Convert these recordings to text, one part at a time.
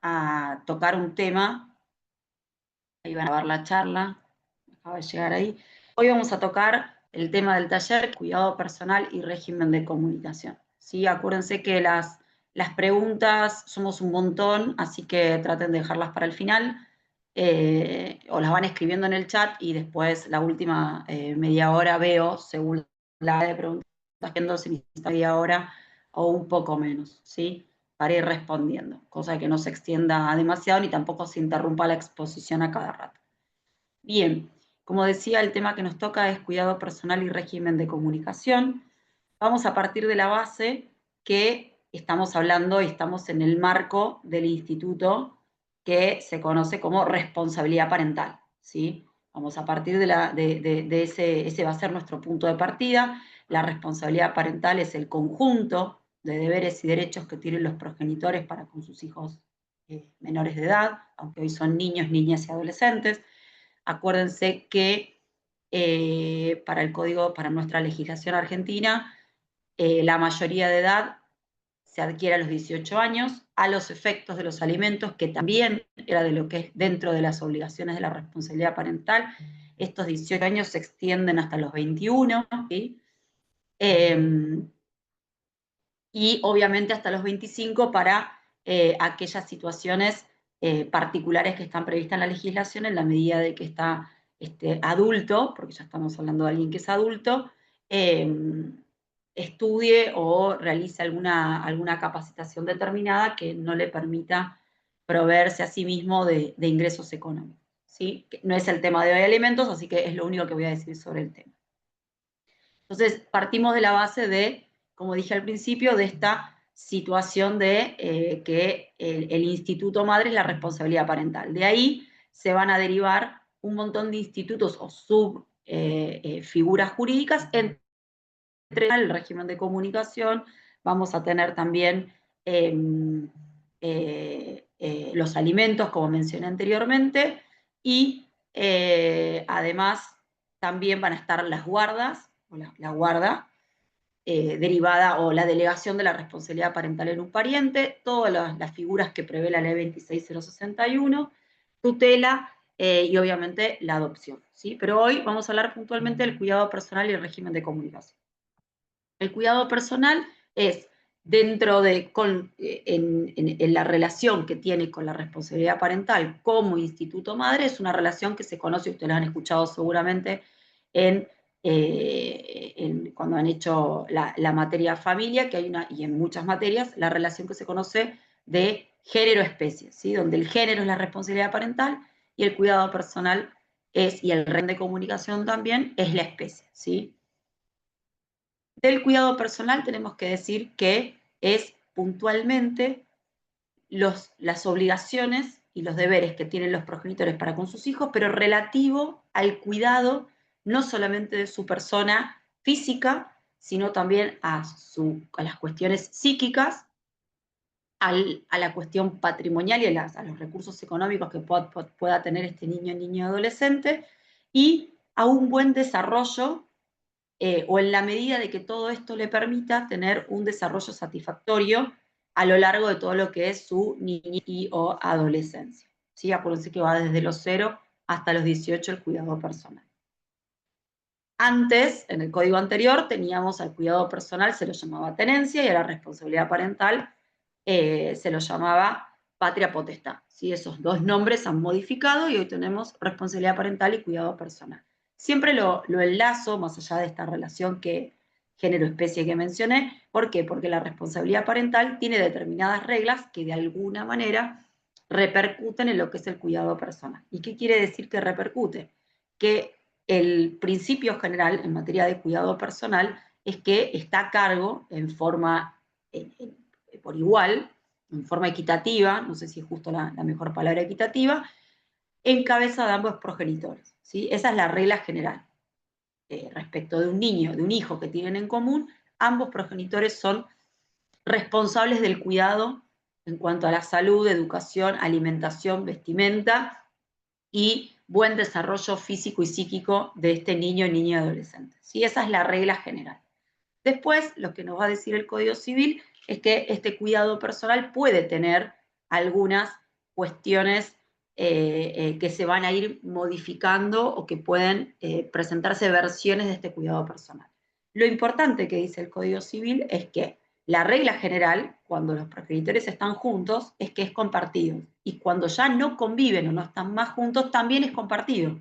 a tocar un tema, ahí van a ver la charla, acaba de llegar ahí. Hoy vamos a tocar el tema del taller, cuidado personal y régimen de comunicación. ¿Sí? Acuérdense que las preguntas somos un montón, así que traten de dejarlas para el final, o las van escribiendo en el chat y después la última media hora veo, según la de preguntas, viendo si necesita media hora o un poco menos, ¿sí? Para ir respondiendo, cosa que no se extienda demasiado ni tampoco se interrumpa la exposición a cada rato. Bien, como decía, el tema que nos toca es cuidado personal y régimen de comunicación. Vamos a partir de la base que estamos hablando y estamos en el marco del instituto que se conoce como responsabilidad parental, ¿sí? Vamos a partir de ese va a ser nuestro punto de partida. La responsabilidad parental es el conjunto de deberes y derechos que tienen los progenitores para con sus hijos menores de edad, aunque hoy son niños, niñas y adolescentes. Acuérdense que para nuestra legislación argentina, la mayoría de edad se adquiere a los 18 años, a los efectos de los alimentos, que también era de lo que es dentro de las obligaciones de la responsabilidad parental. Estos 18 años se extienden hasta los 21, ¿sí? Y obviamente hasta los 25 para aquellas situaciones particulares que están previstas en la legislación en la medida de que está adulto, porque ya estamos hablando de alguien que es adulto, estudie o realice alguna capacitación determinada que no le permita proveerse a sí mismo de ingresos económicos, ¿sí? No es el tema de hoy alimentos, así que es lo único que voy a decir sobre el tema. Entonces, partimos de la base de, como dije al principio, de esta situación de que el instituto madre es la responsabilidad parental. De ahí se van a derivar un montón de institutos o figuras jurídicas, entre el régimen de comunicación. Vamos a tener también los alimentos, como mencioné anteriormente, y además también van a estar las guardas, o la guarda derivada o la delegación de la responsabilidad parental en un pariente, todas las figuras que prevé la ley 26061, tutela y obviamente la adopción, ¿sí? Pero hoy vamos a hablar puntualmente del cuidado personal y el régimen de comunicación. El cuidado personal es dentro de, en la relación que tiene con la responsabilidad parental como instituto madre, es una relación que se conoce, ustedes la han escuchado seguramente cuando han hecho la materia familia, que hay y en muchas materias, la relación que se conoce de género-especie, ¿sí? Donde el género es la responsabilidad parental y el cuidado personal y el régimen de comunicación también es la especie, ¿sí? Del cuidado personal tenemos que decir que es puntualmente las obligaciones y los deberes que tienen los progenitores para con sus hijos, pero relativo al cuidado no solamente de su persona física, sino también a las cuestiones psíquicas, a la cuestión patrimonial y a los recursos económicos que pueda tener este niño, niño, adolescente, y a un buen desarrollo o en la medida de que todo esto le permita tener un desarrollo satisfactorio a lo largo de todo lo que es su niñez y o adolescencia. ¿Sí? Acuérdense que va desde los 0 hasta los 18 el cuidado personal. Antes, en el código anterior, teníamos al cuidado personal, se lo llamaba tenencia, y a la responsabilidad parental se lo llamaba patria potestad. ¿Sí? Esos dos nombres han modificado y hoy tenemos responsabilidad parental y cuidado personal. Siempre lo enlazo, más allá de esta relación género-especie que mencioné. ¿Por qué? Porque la responsabilidad parental tiene determinadas reglas que de alguna manera repercuten en lo que es el cuidado personal. ¿Y qué quiere decir que repercute? Que el principio general en materia de cuidado personal es que está a cargo por igual, en forma equitativa, no sé si es justo la mejor palabra equitativa, en cabeza de ambos progenitores, ¿sí? Esa es la regla general. Respecto de un niño, de un hijo que tienen en común, ambos progenitores son responsables del cuidado en cuanto a la salud, educación, alimentación, vestimenta y buen desarrollo físico y psíquico de este niño, niña y adolescente. ¿Sí? Esa es la regla general. Después, lo que nos va a decir el Código Civil es que este cuidado personal puede tener algunas cuestiones que se van a ir modificando o que pueden presentarse versiones de este cuidado personal. Lo importante que dice el Código Civil es que la regla general, cuando los progenitores están juntos, es que es compartido. Y cuando ya no conviven o no están más juntos, también es compartido,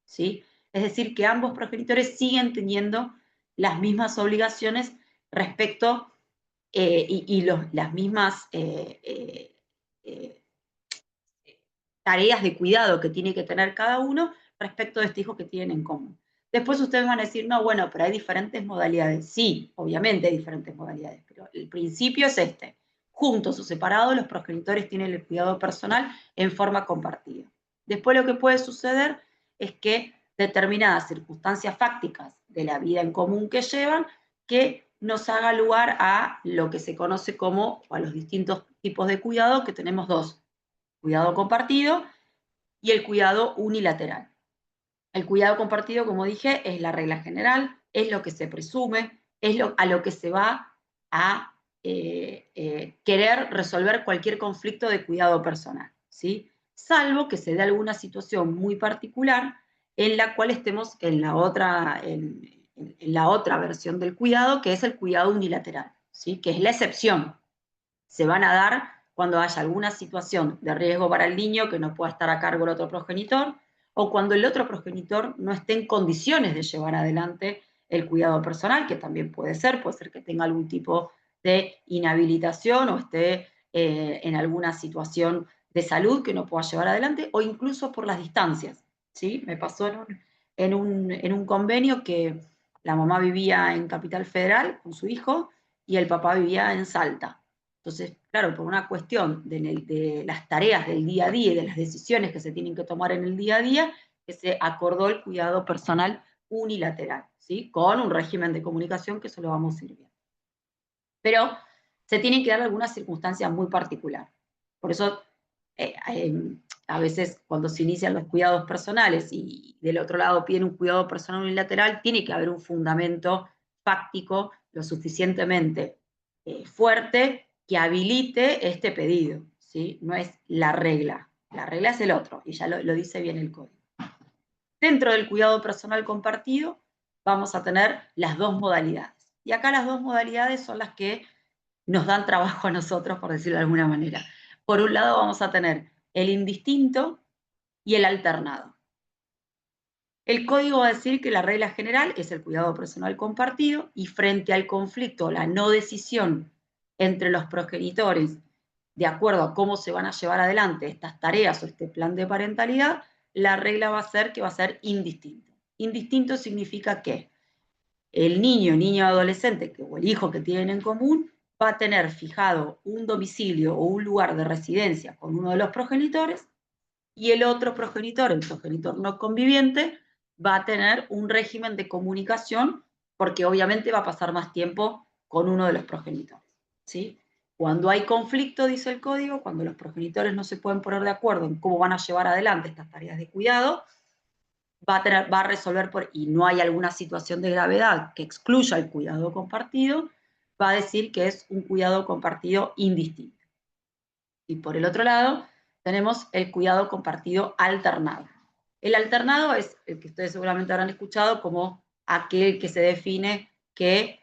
¿sí? Es decir, que ambos progenitores siguen teniendo las mismas obligaciones respecto las mismas tareas de cuidado que tiene que tener cada uno respecto de este hijo que tienen en común. Después ustedes van a decir, no, bueno, pero hay diferentes modalidades. Sí, obviamente hay diferentes modalidades, pero el principio es este. Juntos o separados, los progenitores tienen el cuidado personal en forma compartida. Después lo que puede suceder es que determinadas circunstancias fácticas de la vida en común que llevan, que nos haga lugar a lo que se conoce como, a los distintos tipos de cuidado, que tenemos dos: cuidado compartido y el cuidado unilateral. El cuidado compartido, como dije, es la regla general, es lo que se presume, es a lo que se va a querer resolver cualquier conflicto de cuidado personal, ¿sí? Salvo que se dé alguna situación muy particular en la cual estemos en la otra versión del cuidado, que es el cuidado unilateral, ¿sí? Que es la excepción. Se van a dar cuando haya alguna situación de riesgo para el niño que no pueda estar a cargo el otro progenitor, o cuando el otro progenitor no esté en condiciones de llevar adelante el cuidado personal, que también puede ser que tenga algún tipo de inhabilitación o esté en alguna situación de salud que no pueda llevar adelante, o incluso por las distancias, ¿sí? Me pasó en un convenio que la mamá vivía en Capital Federal con su hijo y el papá vivía en Salta. Entonces, claro, por una cuestión de las tareas del día a día y de las decisiones que se tienen que tomar en el día a día, que se acordó el cuidado personal unilateral, ¿sí? Con un régimen de comunicación que eso lo vamos a ir viendo. Pero se tienen que dar algunas circunstancias muy particulares. Por eso, a veces cuando se inician los cuidados personales y del otro lado piden un cuidado personal unilateral, tiene que haber un fundamento fáctico lo suficientemente fuerte que habilite este pedido, ¿sí? No es la regla es el otro, y ya lo dice bien el código. Dentro del cuidado personal compartido vamos a tener las dos modalidades. Y acá las dos modalidades son las que nos dan trabajo a nosotros, por decirlo de alguna manera. Por un lado vamos a tener el indistinto y el alternado. El código va a decir que la regla general es el cuidado personal compartido y frente al conflicto, la no decisión entre los progenitores de acuerdo a cómo se van a llevar adelante estas tareas o este plan de parentalidad, la regla va a ser que va a ser indistinto. Indistinto significa que el niño o adolescente o el hijo que tienen en común va a tener fijado un domicilio o un lugar de residencia con uno de los progenitores y el otro progenitor, el progenitor no conviviente, va a tener un régimen de comunicación porque obviamente va a pasar más tiempo con uno de los progenitores, ¿sí? Cuando hay conflicto, dice el código, cuando los progenitores no se pueden poner de acuerdo en cómo van a llevar adelante estas tareas de cuidado, va a resolver y no hay alguna situación de gravedad que excluya el cuidado compartido, va a decir que es un cuidado compartido indistinto. Y por el otro lado, tenemos el cuidado compartido alternado. El alternado es el que ustedes seguramente habrán escuchado como aquel que se define que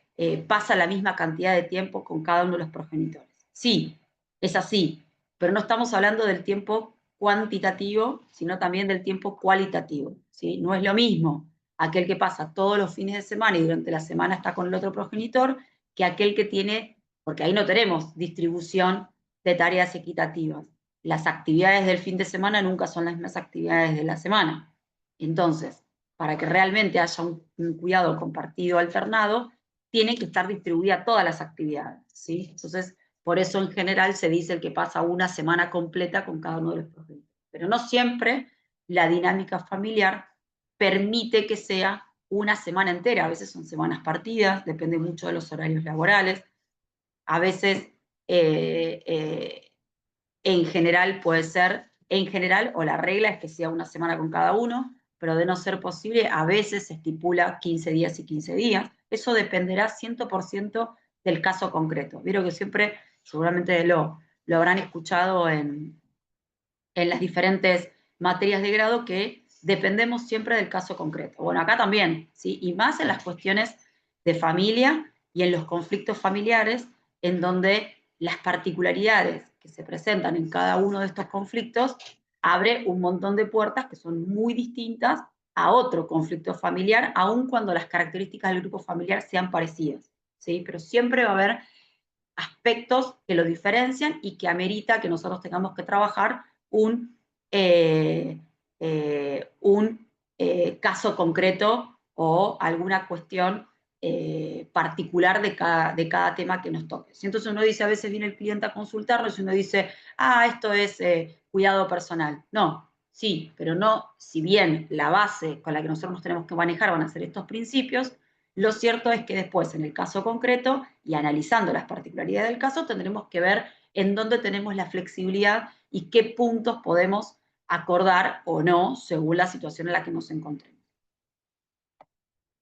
pasa la misma cantidad de tiempo con cada uno de los progenitores. Sí, es así, pero no estamos hablando del tiempo cuantitativo, sino también del tiempo cualitativo, ¿sí? No es lo mismo aquel que pasa todos los fines de semana y durante la semana está con el otro progenitor, que aquel que tiene, porque ahí no tenemos distribución de tareas equitativas. Las actividades del fin de semana nunca son las mismas actividades de la semana. Entonces, para que realmente haya un cuidado compartido alternado, tienen que estar distribuidas todas las actividades, ¿sí? Entonces, por eso en general se dice el que pasa una semana completa con cada uno de los progenitores. Pero no siempre la dinámica familiar permite que sea una semana entera. A veces son semanas partidas, depende mucho de los horarios laborales. A veces en general puede ser, o la regla es que sea una semana con cada uno, pero de no ser posible, a veces se estipula 15 días y 15 días. Eso dependerá 100% del caso concreto. Vieron que siempre, seguramente lo habrán escuchado en las diferentes materias de grado que dependemos siempre del caso concreto. Bueno, acá también, ¿sí? Y más en las cuestiones de familia y en los conflictos familiares, en donde las particularidades que se presentan en cada uno de estos conflictos abre un montón de puertas que son muy distintas a otro conflicto familiar, aun cuando las características del grupo familiar sean parecidas, ¿sí? Pero siempre va a haber aspectos que lo diferencian y que amerita que nosotros tengamos que trabajar un caso concreto o alguna cuestión particular de cada tema que nos toque. Si entonces uno dice, a veces viene el cliente a consultarnos y uno dice, esto es cuidado personal. No, sí, pero no, si bien la base con la que nosotros nos tenemos que manejar van a ser estos principios, lo cierto es que después, en el caso concreto, y analizando las particularidades del caso, tendremos que ver en dónde tenemos la flexibilidad y qué puntos podemos acordar o no, según la situación en la que nos encontremos.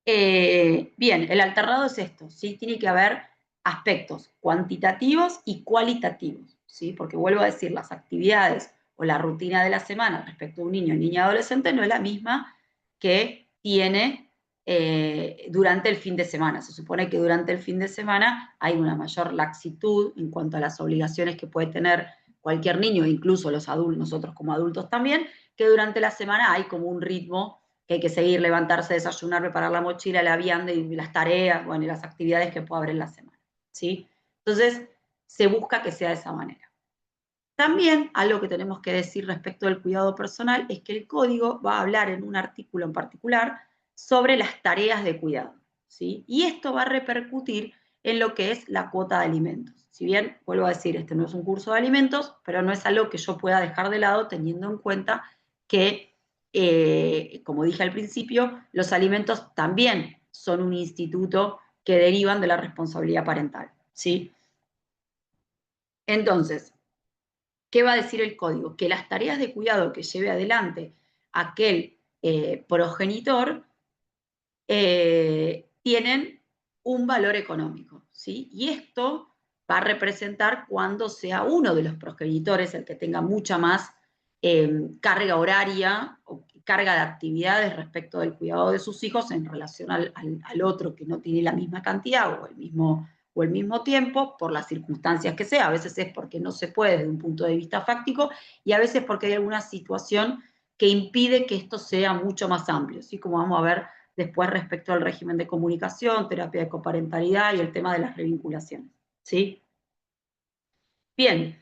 Bien, el alternado es esto, ¿sí? Tiene que haber aspectos cuantitativos y cualitativos, ¿sí? Porque vuelvo a decir, las actividades o la rutina de la semana respecto a un niño o niña adolescente no es la misma que tiene durante el fin de semana. Se supone que durante el fin de semana hay una mayor laxitud en cuanto a las obligaciones que puede tener cualquier niño, incluso los adultos, nosotros como adultos también, que durante la semana hay como un ritmo que hay que seguir, levantarse, desayunar, preparar la mochila, la vianda y las tareas, bueno, y las actividades que pueda haber en la semana, ¿sí? Entonces, se busca que sea de esa manera. También algo que tenemos que decir respecto del cuidado personal es que el código va a hablar en un artículo en particular sobre las tareas de cuidado, ¿sí? Y esto va a repercutir en lo que es la cuota de alimentos. Si bien, vuelvo a decir, este no es un curso de alimentos, pero no es algo que yo pueda dejar de lado teniendo en cuenta que, como dije al principio, los alimentos también son un instituto que derivan de la responsabilidad parental, ¿sí? Entonces, ¿qué va a decir el código? Que las tareas de cuidado que lleve adelante aquel progenitor tienen un valor económico, ¿sí? Y esto va a representar cuando sea uno de los progenitores el que tenga mucha más carga horaria o carga de actividades respecto del cuidado de sus hijos en relación al otro que no tiene la misma cantidad o el mismo tiempo, por las circunstancias que sea. A veces es porque no se puede desde un punto de vista fáctico y a veces porque hay alguna situación que impide que esto sea mucho más amplio, ¿sí? Como vamos a ver después respecto al régimen de comunicación, terapia de coparentalidad y el tema de las revinculaciones, ¿sí? Bien,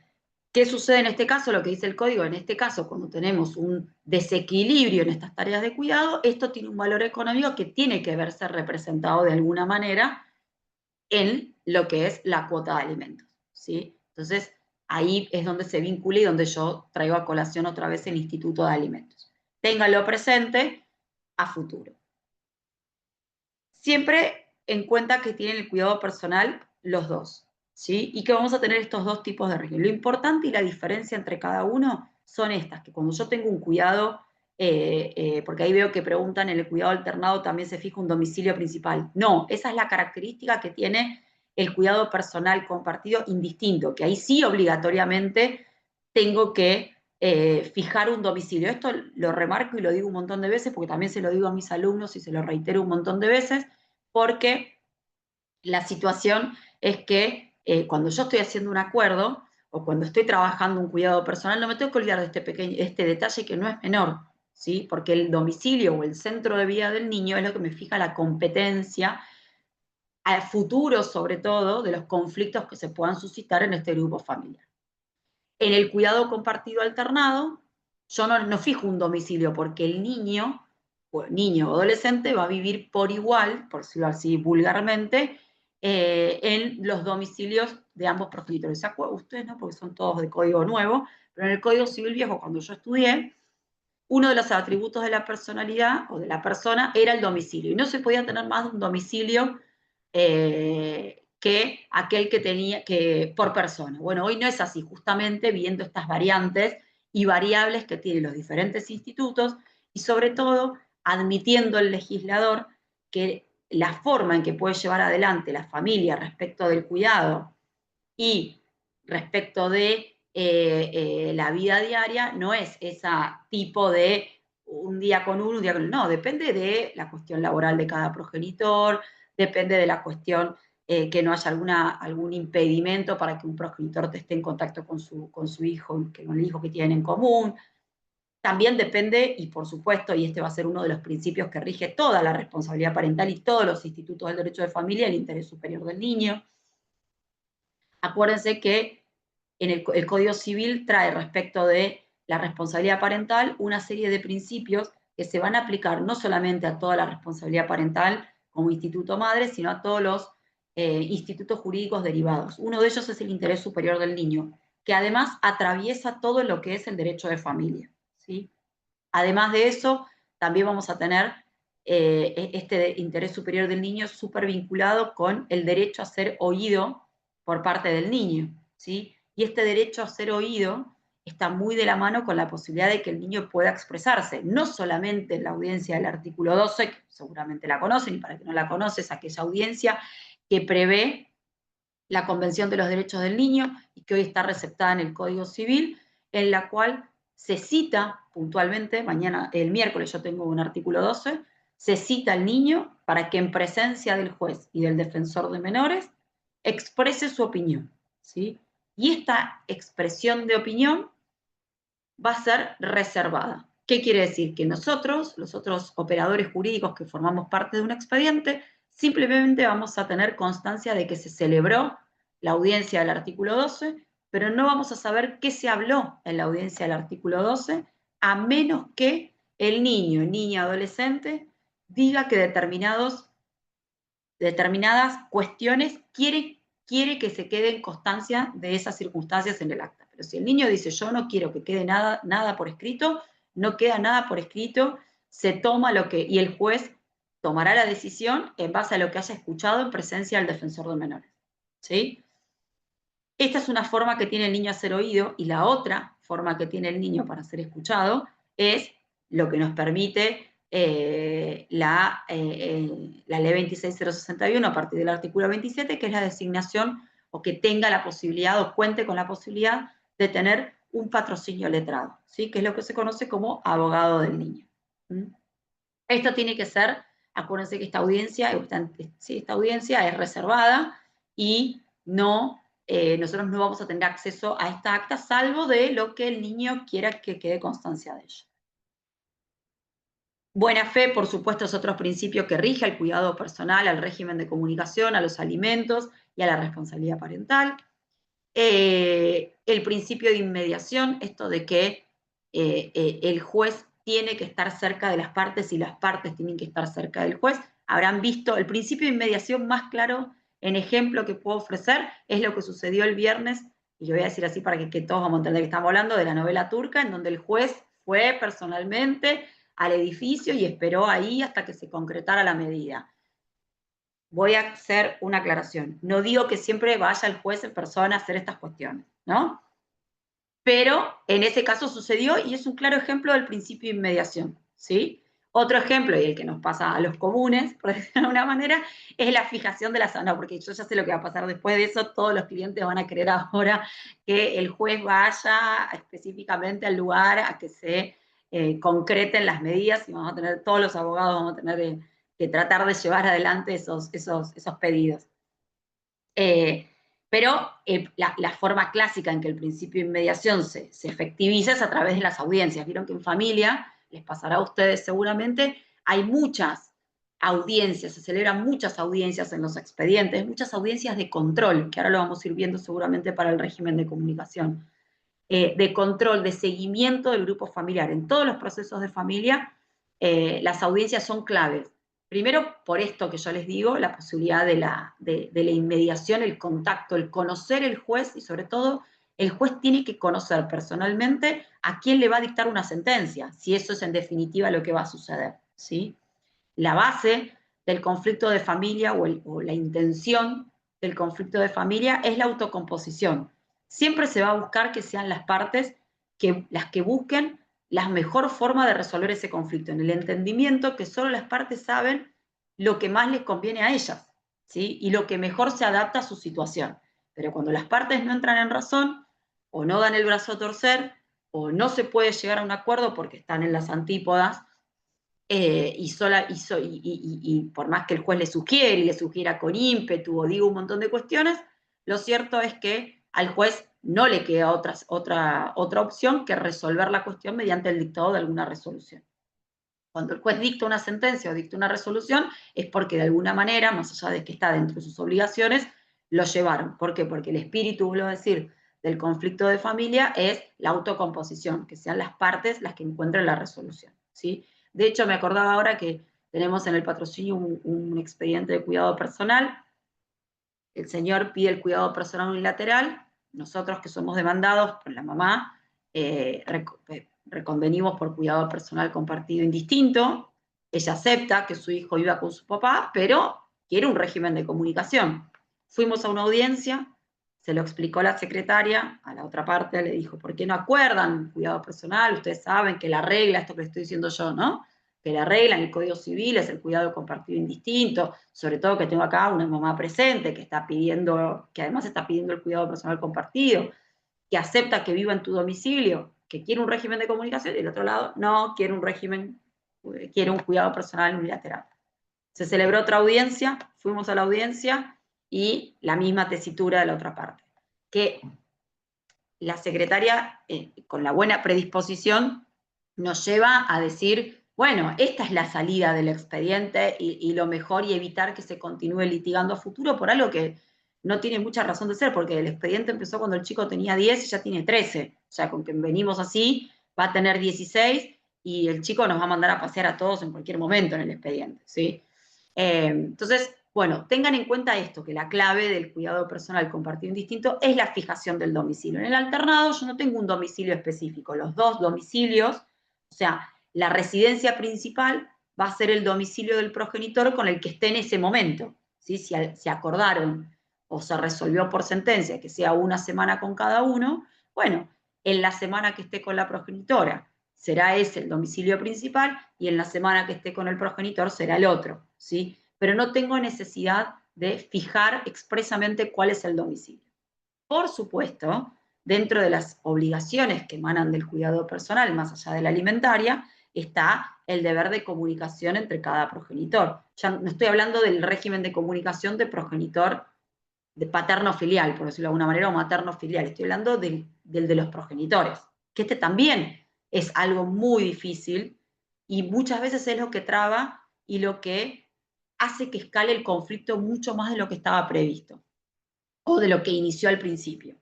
¿qué sucede en este caso? Lo que dice el código, en este caso, cuando tenemos un desequilibrio en estas tareas de cuidado, esto tiene un valor económico que tiene que verse representado de alguna manera en lo que es la cuota de alimentos, ¿sí? Entonces, ahí es donde se vincula y donde yo traigo a colación otra vez el Instituto de Alimentos. Téngalo presente a futuro. Siempre en cuenta que tienen el cuidado personal los dos, ¿sí? Y que vamos a tener estos dos tipos de régimen. Lo importante y la diferencia entre cada uno son estas, que cuando yo tengo un cuidado, porque ahí veo que preguntan, en el cuidado alternado también se fija un domicilio principal. No, esa es la característica que tiene el cuidado personal compartido indistinto, que ahí sí obligatoriamente tengo que fijar un domicilio. Esto lo remarco y lo digo un montón de veces, porque también se lo digo a mis alumnos y se lo reitero un montón de veces, porque la situación es que cuando yo estoy haciendo un acuerdo o cuando estoy trabajando un cuidado personal, no me tengo que olvidar de este detalle que no es menor, ¿sí? Porque el domicilio o el centro de vida del niño es lo que me fija la competencia al futuro, sobre todo, de los conflictos que se puedan suscitar en este grupo familiar. En el cuidado compartido alternado, yo no fijo un domicilio porque el niño o adolescente va a vivir por igual, por decirlo así vulgarmente, en los domicilios de ambos progenitores. ¿Se acuerdan ustedes, no? Porque son todos de código nuevo, pero en el Código Civil Viejo, cuando yo estudié, uno de los atributos de la personalidad o de la persona era el domicilio. Y no se podía tener más de un domicilio que aquel que tenía que por persona. Bueno, hoy no es así, justamente viendo estas variantes y variables que tienen los diferentes institutos y sobre todo admitiendo el legislador que la forma en que puede llevar adelante la familia respecto del cuidado y respecto de la vida diaria no es ese tipo de un día con uno, un día con otro. No, depende de la cuestión laboral de cada progenitor, depende de la cuestión que no haya algún impedimento para que un progenitor esté en contacto con su hijo, con el hijo que tienen en común. También depende, y por supuesto, y este va a ser uno de los principios que rige toda la responsabilidad parental y todos los institutos del derecho de familia, el interés superior del niño. Acuérdense que en el Código Civil trae respecto de la responsabilidad parental una serie de principios que se van a aplicar no solamente a toda la responsabilidad parental como instituto madre, sino a todos los institutos jurídicos derivados. Uno de ellos es el interés superior del niño, que además atraviesa todo lo que es el derecho de familia, ¿sí? Además de eso, también vamos a tener este interés superior del niño súper vinculado con el derecho a ser oído por parte del niño, ¿sí? Y este derecho a ser oído está muy de la mano con la posibilidad de que el niño pueda expresarse, no solamente en la audiencia del artículo 12, que seguramente la conocen, y para que no la conoces, aquella audiencia que prevé la Convención de los Derechos del Niño y que hoy está receptada en el Código Civil, en la cual se cita puntualmente, mañana, el miércoles yo tengo un artículo 12, se cita al niño para que en presencia del juez y del defensor de menores exprese su opinión, ¿sí? Y esta expresión de opinión va a ser reservada. ¿Qué quiere decir? Que nosotros, los otros operadores jurídicos que formamos parte de un expediente, simplemente vamos a tener constancia de que se celebró la audiencia del artículo 12, pero no vamos a saber qué se habló en la audiencia del artículo 12, a menos que el niño, niña, adolescente, diga que determinadas cuestiones quiere que se quede en constancia de esas circunstancias en el acta. Pero si el niño dice, yo no quiero que quede nada por escrito, no queda nada por escrito, se toma y el juez tomará la decisión en base a lo que haya escuchado en presencia del defensor de menores, ¿sí? Esta es una forma que tiene el niño a ser oído, y la otra forma que tiene el niño para ser escuchado es lo que nos permite la ley 26061 a partir del artículo 27, que es la designación, o que tenga la posibilidad o cuente con la posibilidad de tener un patrocinio letrado, ¿sí? Que es lo que se conoce como abogado del niño. ¿Mm? Esto tiene que ser, acuérdense que esta audiencia es reservada y nosotros no vamos a tener acceso a esta acta, salvo de lo que el niño quiera que quede constancia de ello. Buena fe, por supuesto, es otro principio que rige al cuidado personal, al régimen de comunicación, a los alimentos y a la responsabilidad parental. El principio de inmediación, esto de que el juez tiene que estar cerca de las partes y las partes tienen que estar cerca del juez. Habrán visto el principio de inmediación más claro en ejemplo que puedo ofrecer, es lo que sucedió el viernes, y lo voy a decir así para que todos vamos a entender que estamos hablando de la novela turca, en donde el juez fue personalmente al edificio y esperó ahí hasta que se concretara la medida. Voy a hacer una aclaración. No digo que siempre vaya el juez en persona a hacer estas cuestiones, ¿no? Pero en ese caso sucedió y es un claro ejemplo del principio de inmediación, ¿sí? Otro ejemplo, y el que nos pasa a los comunes, por decirlo de alguna manera, es la fijación de la zona, porque yo ya sé lo que va a pasar después de eso, todos los clientes van a querer ahora que el juez vaya específicamente al lugar a que se concreten las medidas, y vamos a tener, todos los abogados vamos a tener que tratar de llevar adelante esos pedidos. Pero la forma clásica en que el principio de inmediación se efectiviza es a través de las audiencias. Vieron que en familia, les pasará a ustedes seguramente, hay muchas audiencias, se celebran muchas audiencias en los expedientes, muchas audiencias de control, que ahora lo vamos a ir viendo seguramente para el régimen de comunicación, de control, de seguimiento del grupo familiar. En todos los procesos de familia, las audiencias son claves. Primero, por esto que yo les digo, la posibilidad de la inmediación, el contacto, el conocer el juez, y sobre todo, el juez tiene que conocer personalmente a quién le va a dictar una sentencia, si eso es en definitiva lo que va a suceder, ¿sí? La base del conflicto de familia o la intención del conflicto de familia es la autocomposición. Siempre se va a buscar que sean las partes las que busquen la mejor forma de resolver ese conflicto, en el entendimiento que solo las partes saben lo que más les conviene a ellas, ¿sí? Y lo que mejor se adapta a su situación. Pero cuando las partes no entran en razón, o no dan el brazo a torcer, o no se puede llegar a un acuerdo porque están en las antípodas, y por más que el juez le sugiere y le sugiera con ímpetu o diga un montón de cuestiones, lo cierto es que al juez no le queda otra opción que resolver la cuestión mediante el dictado de alguna resolución. Cuando el juez dicta una sentencia o dicta una resolución, es porque de alguna manera, más allá de que está dentro de sus obligaciones, lo llevaron. ¿Por qué? Porque el espíritu, vuelvo a decir, del conflicto de familia es la autocomposición, que sean las partes las que encuentren la resolución, ¿sí? De hecho, me acordaba ahora que tenemos en el patrocinio un expediente de cuidado personal. El señor pide el cuidado personal unilateral. Nosotros, que somos demandados por la mamá, reconvenimos por cuidado personal compartido indistinto. Ella acepta que su hijo viva con su papá, pero quiere un régimen de comunicación. Fuimos a una audiencia, se lo explicó la secretaria, a la otra parte le dijo, ¿por qué no acuerdan cuidado personal? Ustedes saben que la regla, esto que le estoy diciendo yo, ¿no? Que la regla en el Código Civil es el cuidado compartido indistinto, sobre todo que tengo acá una mamá presente que está pidiendo, que además está pidiendo el cuidado personal compartido, que acepta que viva en tu domicilio, que quiere un régimen de comunicación, y del otro lado, no, quiere un régimen, quiere un cuidado personal unilateral. Se celebró otra audiencia, fuimos a la audiencia y la misma tesitura de la otra parte. Que la secretaria, con la buena predisposición, nos lleva a decir, bueno, esta es la salida del expediente y lo mejor, y evitar que se continúe litigando a futuro por algo que no tiene mucha razón de ser, porque el expediente empezó cuando el chico tenía 10 y ya tiene 13. O sea, con que venimos así, va a tener 16 y el chico nos va a mandar a pasear a todos en cualquier momento en el expediente, ¿sí? Entonces, bueno, tengan en cuenta esto, que la clave del cuidado personal compartido indistinto es la fijación del domicilio. En el alternado yo no tengo un domicilio específico, los dos domicilios, o sea, la residencia principal va a ser el domicilio del progenitor con el que esté en ese momento, ¿sí? Si acordaron o se resolvió por sentencia que sea una semana con cada uno, bueno, en la semana que esté con la progenitora será ese el domicilio principal y en la semana que esté con el progenitor será el otro, ¿sí? Pero no tengo necesidad de fijar expresamente cuál es el domicilio. Por supuesto, dentro de las obligaciones que emanan del cuidado personal, más allá de la alimentaria, está el deber de comunicación entre cada progenitor. Ya no estoy hablando del régimen de comunicación de progenitor de paterno-filial, por decirlo de alguna manera, o materno-filial. Estoy hablando del de los progenitores, que este también es algo muy difícil y muchas veces es lo que traba y lo que hace que escale el conflicto mucho más de lo que estaba previsto o de lo que inició al principio.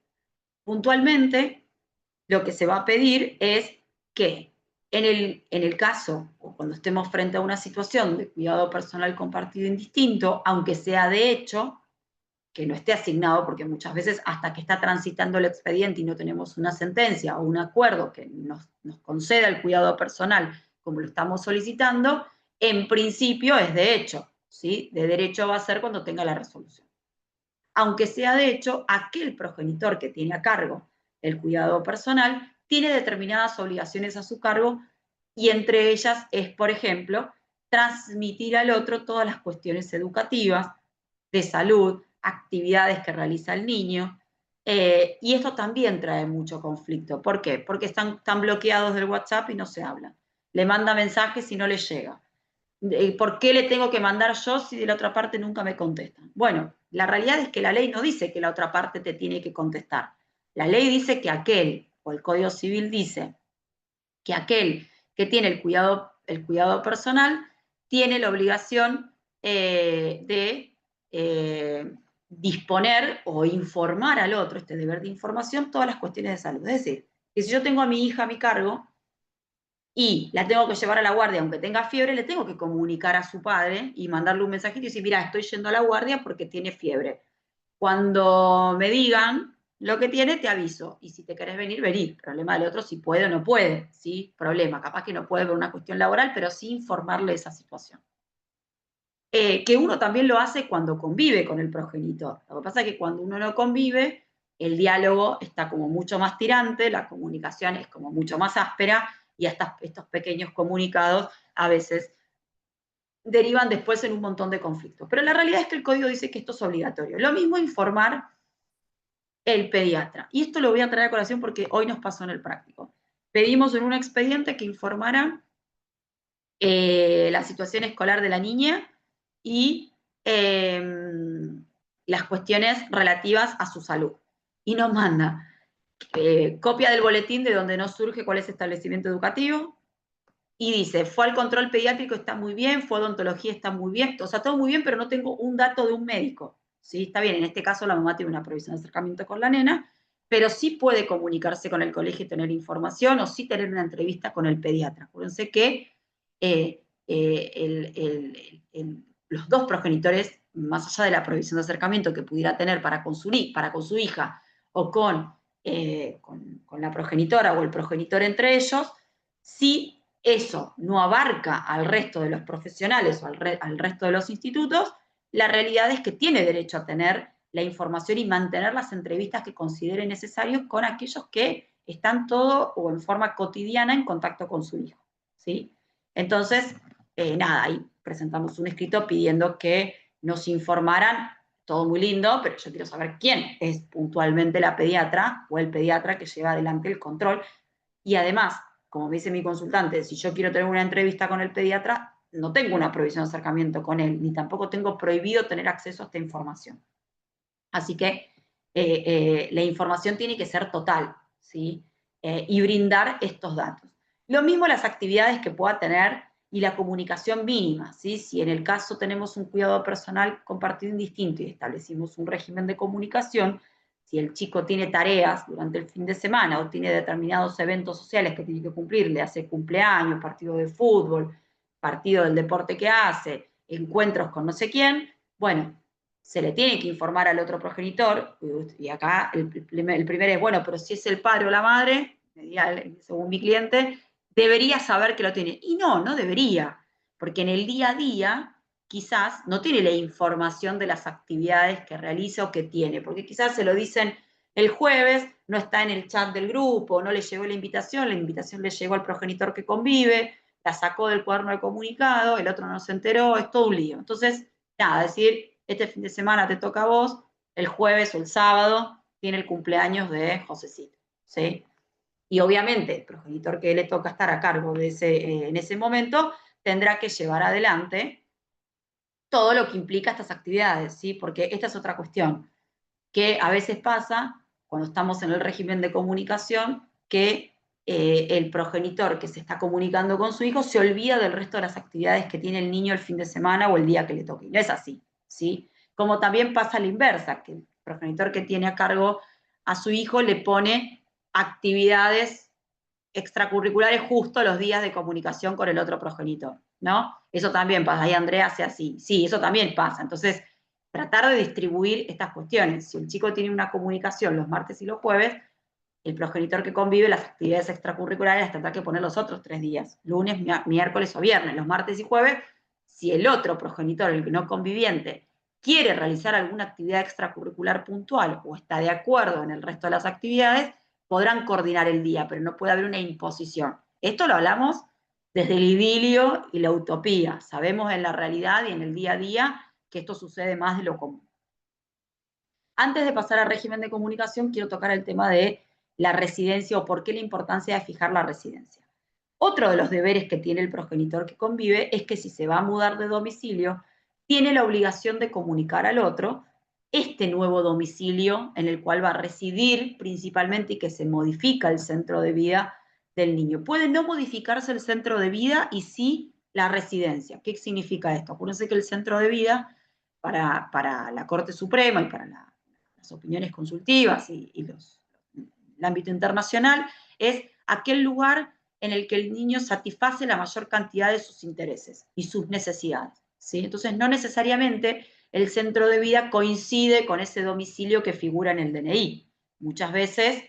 Puntualmente, lo que se va a pedir es que en el caso o cuando estemos frente a una situación de cuidado personal compartido indistinto, aunque sea de hecho, que no esté asignado, porque muchas veces hasta que está transitando el expediente y no tenemos una sentencia o un acuerdo que nos conceda el cuidado personal como lo estamos solicitando, en principio es de hecho, ¿sí? De derecho va a ser cuando tenga la resolución. Aunque sea de hecho, aquel progenitor que tiene a cargo el cuidado personal tiene determinadas obligaciones a su cargo y entre ellas es, por ejemplo, transmitir al otro todas las cuestiones educativas, de salud, actividades que realiza el niño, y esto también trae mucho conflicto. ¿Por qué? Porque están bloqueados del WhatsApp y no se hablan. Le manda mensajes y no le llega. ¿Por qué le tengo que mandar yo si de la otra parte nunca me contestan? Bueno, la realidad es que la ley no dice que la otra parte te tiene que contestar. La ley dice que aquel, o el Código Civil dice, que aquel que tiene el cuidado personal tiene la obligación de disponer o informar al otro, este deber de información, todas las cuestiones de salud. Es decir, que si yo tengo a mi hija a mi cargo y la tengo que llevar a la guardia, aunque tenga fiebre, le tengo que comunicar a su padre y mandarle un mensajito y decir, mira, estoy yendo a la guardia porque tiene fiebre. Cuando me digan lo que tiene, te aviso. Y si te querés venir, venir. Problema del otro si puede o no puede, ¿sí? Problema. Capaz que no puede por una cuestión laboral, pero sí informarle de esa situación. Que uno también lo hace cuando convive con el progenitor. Lo que pasa es que cuando uno no convive, el diálogo está como mucho más tirante, la comunicación es como mucho más áspera y hasta estos pequeños comunicados a veces derivan después en un montón de conflictos. Pero la realidad es que el código dice que esto es obligatorio. Lo mismo informar el pediatra. Y esto lo voy a traer a colación porque hoy nos pasó en el práctico. Pedimos en un expediente que informara la situación escolar de la niña y las cuestiones relativas a su salud. Y nos manda copia del boletín de donde no surge cuál es el establecimiento educativo, y dice, fue al control pediátrico, está muy bien, fue a odontología, está muy bien, o sea, todo muy bien, pero no tengo un dato de un médico. ¿Sí? Está bien, en este caso la mamá tiene una provisión de acercamiento con la nena, pero sí puede comunicarse con el colegio y tener información, o sí tener una entrevista con el pediatra. Acuérdense que los dos progenitores, más allá de la provisión de acercamiento que pudiera tener para con su hija o con la progenitora o el progenitor entre ellos, sí eso no abarca al resto de los profesionales o al resto de los institutos, la realidad es que tiene derecho a tener la información y mantener las entrevistas que considere necesarios con aquellos que están todo o en forma cotidiana en contacto con su hijo. ¿Sí? Entonces, nada, ahí presentamos un escrito pidiendo que nos informaran, todo muy lindo, pero yo quiero saber quién es puntualmente la pediatra o el pediatra que lleva adelante el control. Y además, como me dice mi consultante, si yo quiero tener una entrevista con el pediatra, no tengo una provisión de acercamiento con él, ni tampoco tengo prohibido tener acceso a esta información. Así que la información tiene que ser total, ¿sí? Y brindar estos datos. Lo mismo las actividades que pueda tener y la comunicación mínima, ¿sí? Si en el caso tenemos un cuidado personal compartido indistinto y establecimos un régimen de comunicación, si el chico tiene tareas durante el fin de semana o tiene determinados eventos sociales que tiene que cumplir, le hace cumpleaños, partido de fútbol, partido del deporte que hace, encuentros con no sé quién, bueno, se le tiene que informar al otro progenitor, y acá el primer es, bueno, pero si es el padre o la madre, según mi cliente, debería saber que lo tiene. Y no debería, porque en el día a día quizás no tiene la información de las actividades que realiza o que tiene, porque quizás se lo dicen el jueves, no está en el chat del grupo, no le llegó la invitación le llegó al progenitor que convive, la sacó del cuaderno de comunicado, el otro no se enteró, es todo un lío. Entonces, nada, decir, este fin de semana te toca a vos, el jueves o el sábado tiene el cumpleaños de Josecito, ¿sí? Y obviamente el progenitor que le toca estar a cargo de en ese momento tendrá que llevar adelante todo lo que implica estas actividades, ¿sí? Porque esta es otra cuestión, que a veces pasa cuando estamos en el régimen de comunicación que el progenitor que se está comunicando con su hijo se olvida del resto de las actividades que tiene el niño el fin de semana o el día que le toque. Y no es así, ¿sí? Como también pasa a la inversa, que el progenitor que tiene a cargo a su hijo le pone actividades extracurriculares justo los días de comunicación con el otro progenitor, ¿no? Eso también pasa, ahí Andrea hace así, sí, eso también pasa. Entonces, tratar de distribuir estas cuestiones. Si el chico tiene una comunicación los martes y los jueves, el progenitor que convive, las actividades extracurriculares las tendrá que poner los otros 3 días, lunes, miércoles o viernes, los martes y jueves. Si el otro progenitor, el no conviviente, quiere realizar alguna actividad extracurricular puntual o está de acuerdo en el resto de las actividades, podrán coordinar el día, pero no puede haber una imposición. Esto lo hablamos desde el idilio y la utopía. Sabemos en la realidad y en el día a día que esto sucede más de lo común. Antes de pasar al régimen de comunicación, quiero tocar el tema de la residencia o por qué la importancia de fijar la residencia. Otro de los deberes que tiene el progenitor que convive es que si se va a mudar de domicilio, tiene la obligación de comunicar al otro este nuevo domicilio en el cual va a residir principalmente y que se modifica el centro de vida del niño. Puede no modificarse el centro de vida y sí la residencia. ¿Qué significa esto? Acuérdense que el centro de vida para la Corte Suprema y para las opiniones consultivas y el ámbito internacional es aquel lugar en el que el niño satisface la mayor cantidad de sus intereses y sus necesidades, ¿sí? Entonces, no necesariamente el centro de vida coincide con ese domicilio que figura en el DNI. Muchas veces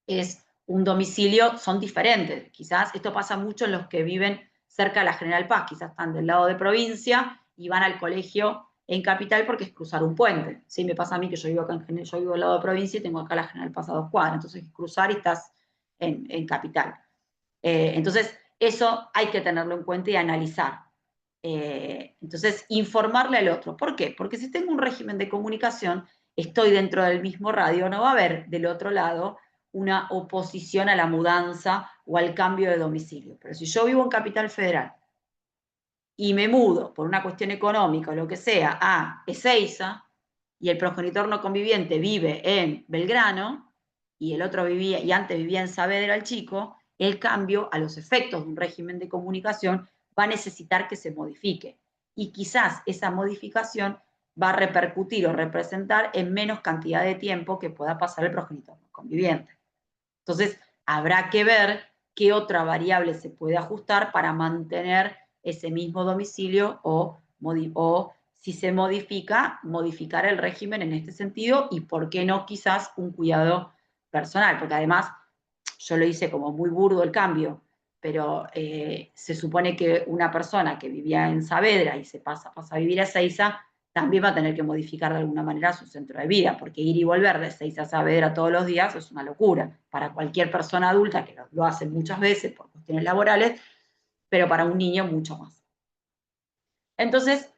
es un domicilio, son diferentes. Quizás esto pasa mucho en los que viven cerca de la General Paz, quizás están del lado de provincia y van al colegio en capital porque es cruzar un puente. Sí, me pasa a mí que yo vivo acá yo vivo del lado de provincia y tengo acá la General Paz a 2 cuadras, entonces cruzar y estás en capital. Entonces, eso hay que tenerlo en cuenta y analizar. Entonces, informarle al otro. ¿Por qué? Porque si tengo un régimen de comunicación, estoy dentro del mismo radio, no va a haber del otro lado una oposición a la mudanza o al cambio de domicilio. Pero si yo vivo en Capital Federal y me mudo por una cuestión económica o lo que sea a Ezeiza, y el progenitor no conviviente vive en Belgrano, y el otro vivía, y antes vivía en Saavedra el chico, el cambio a los efectos de un régimen de comunicación va a necesitar que se modifique. Y quizás esa modificación va a repercutir o representar en menos cantidad de tiempo que pueda pasar el progenitor no conviviente. Entonces, habrá que ver qué otra variable se puede ajustar para mantener ese mismo domicilio o si se modifica, modificar el régimen en este sentido y por qué no quizás un cuidado personal, porque además yo lo hice como muy burdo el cambio, pero se supone que una persona que vivía en Saavedra y se pasa a vivir a Ezeiza, también va a tener que modificar de alguna manera su centro de vida, porque ir y volver de Ezeiza a Saavedra todos los días es una locura para cualquier persona adulta, que lo hace muchas veces por cuestiones laborales, pero para un niño mucho más. Entonces,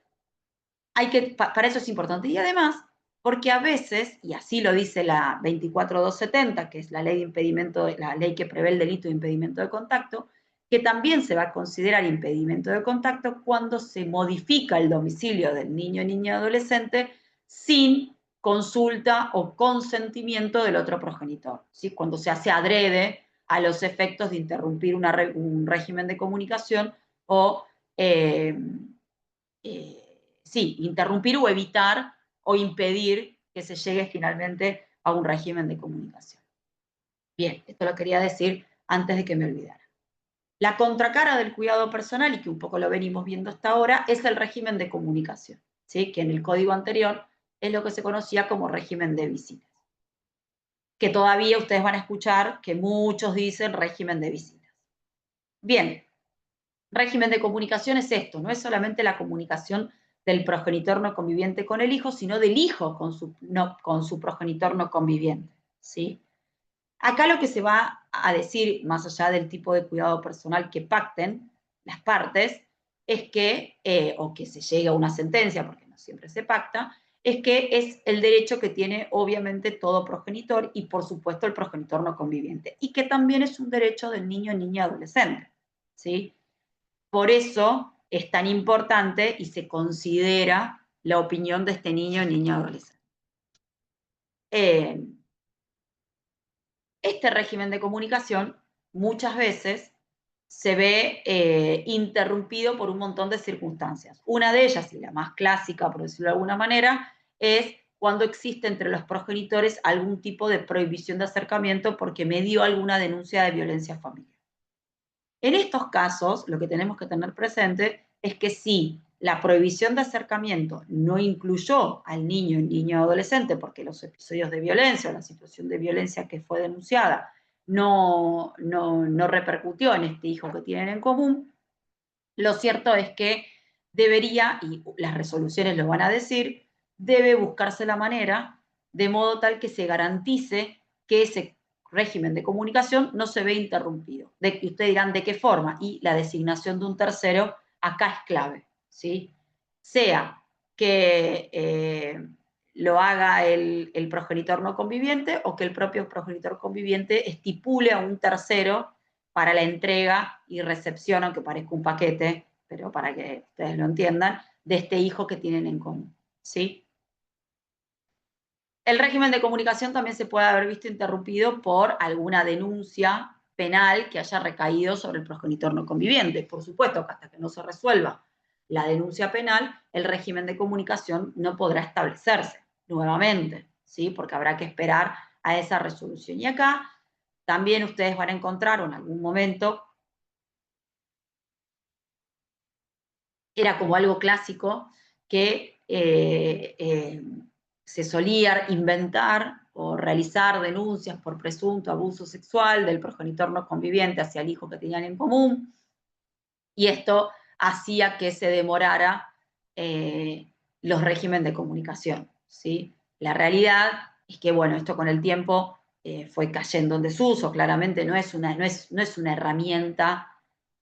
para eso es importante. Y además, porque a veces, y así lo dice la 24270, que es la ley de impedimento, la ley que prevé el delito de impedimento de contacto, que también se va a considerar impedimento de contacto cuando se modifica el domicilio del niño, niña, adolescente sin consulta o consentimiento del otro progenitor, ¿sí? Cuando se hace adrede a los efectos de interrumpir un régimen de comunicación o sí, interrumpir o evitar o impedir que se llegue finalmente a un régimen de comunicación. Bien, esto lo quería decir antes de que me olvidara. La contracara del cuidado personal, y que un poco lo venimos viendo hasta ahora, es el régimen de comunicación, ¿sí? Que en el código anterior es lo que se conocía como régimen de visitas. Que todavía ustedes van a escuchar que muchos dicen régimen de visitas. Bien, régimen de comunicación es esto, no es solamente la comunicación del progenitor no conviviente con el hijo, sino del hijo con su progenitor no conviviente, ¿sí? Acá lo que se va a decir, más allá del tipo de cuidado personal que pacten las partes, es que, o que se llegue a una sentencia, porque no siempre se pacta, es que es el derecho que tiene obviamente todo progenitor y por supuesto el progenitor no conviviente, y que también es un derecho del niño, niña, adolescente, ¿sí? Por eso es tan importante y se considera la opinión de este niño, niña, adolescente. Este régimen de comunicación muchas veces se ve interrumpido por un montón de circunstancias. Una de ellas, y la más clásica, por decirlo de alguna manera, es cuando existe entre los progenitores algún tipo de prohibición de acercamiento porque me dio alguna denuncia de violencia familiar. En estos casos, lo que tenemos que tener presente es que si la prohibición de acercamiento no incluyó al niño, niño o adolescente, porque los episodios de violencia o la situación de violencia que fue denunciada no repercutió en este hijo que tienen en común, lo cierto es que debería, y las resoluciones lo van a decir, debe buscarse la manera de modo tal que se garantice que ese régimen de comunicación no se ve interrumpido. Y ustedes dirán, ¿de qué forma? Y la designación de un tercero acá es clave, ¿sí? Sea que lo haga el progenitor no conviviente o que el propio progenitor conviviente estipule a un tercero para la entrega y recepción, aunque parezca un paquete, pero para que ustedes lo entiendan, de este hijo que tienen en común, ¿sí? El régimen de comunicación también se puede haber visto interrumpido por alguna denuncia penal que haya recaído sobre el progenitor no conviviente. Por supuesto que hasta que no se resuelva la denuncia penal, el régimen de comunicación no podrá establecerse nuevamente, ¿sí? Porque habrá que esperar a esa resolución. Y acá también ustedes van a encontrar, o en algún momento, era como algo clásico que se solía inventar o realizar denuncias por presunto abuso sexual del progenitor no conviviente hacia el hijo que tenían en común, y esto hacía que se demorara los regímenes de comunicación, ¿sí? La realidad es que, bueno, esto con el tiempo fue cayendo en desuso, claramente no es una herramienta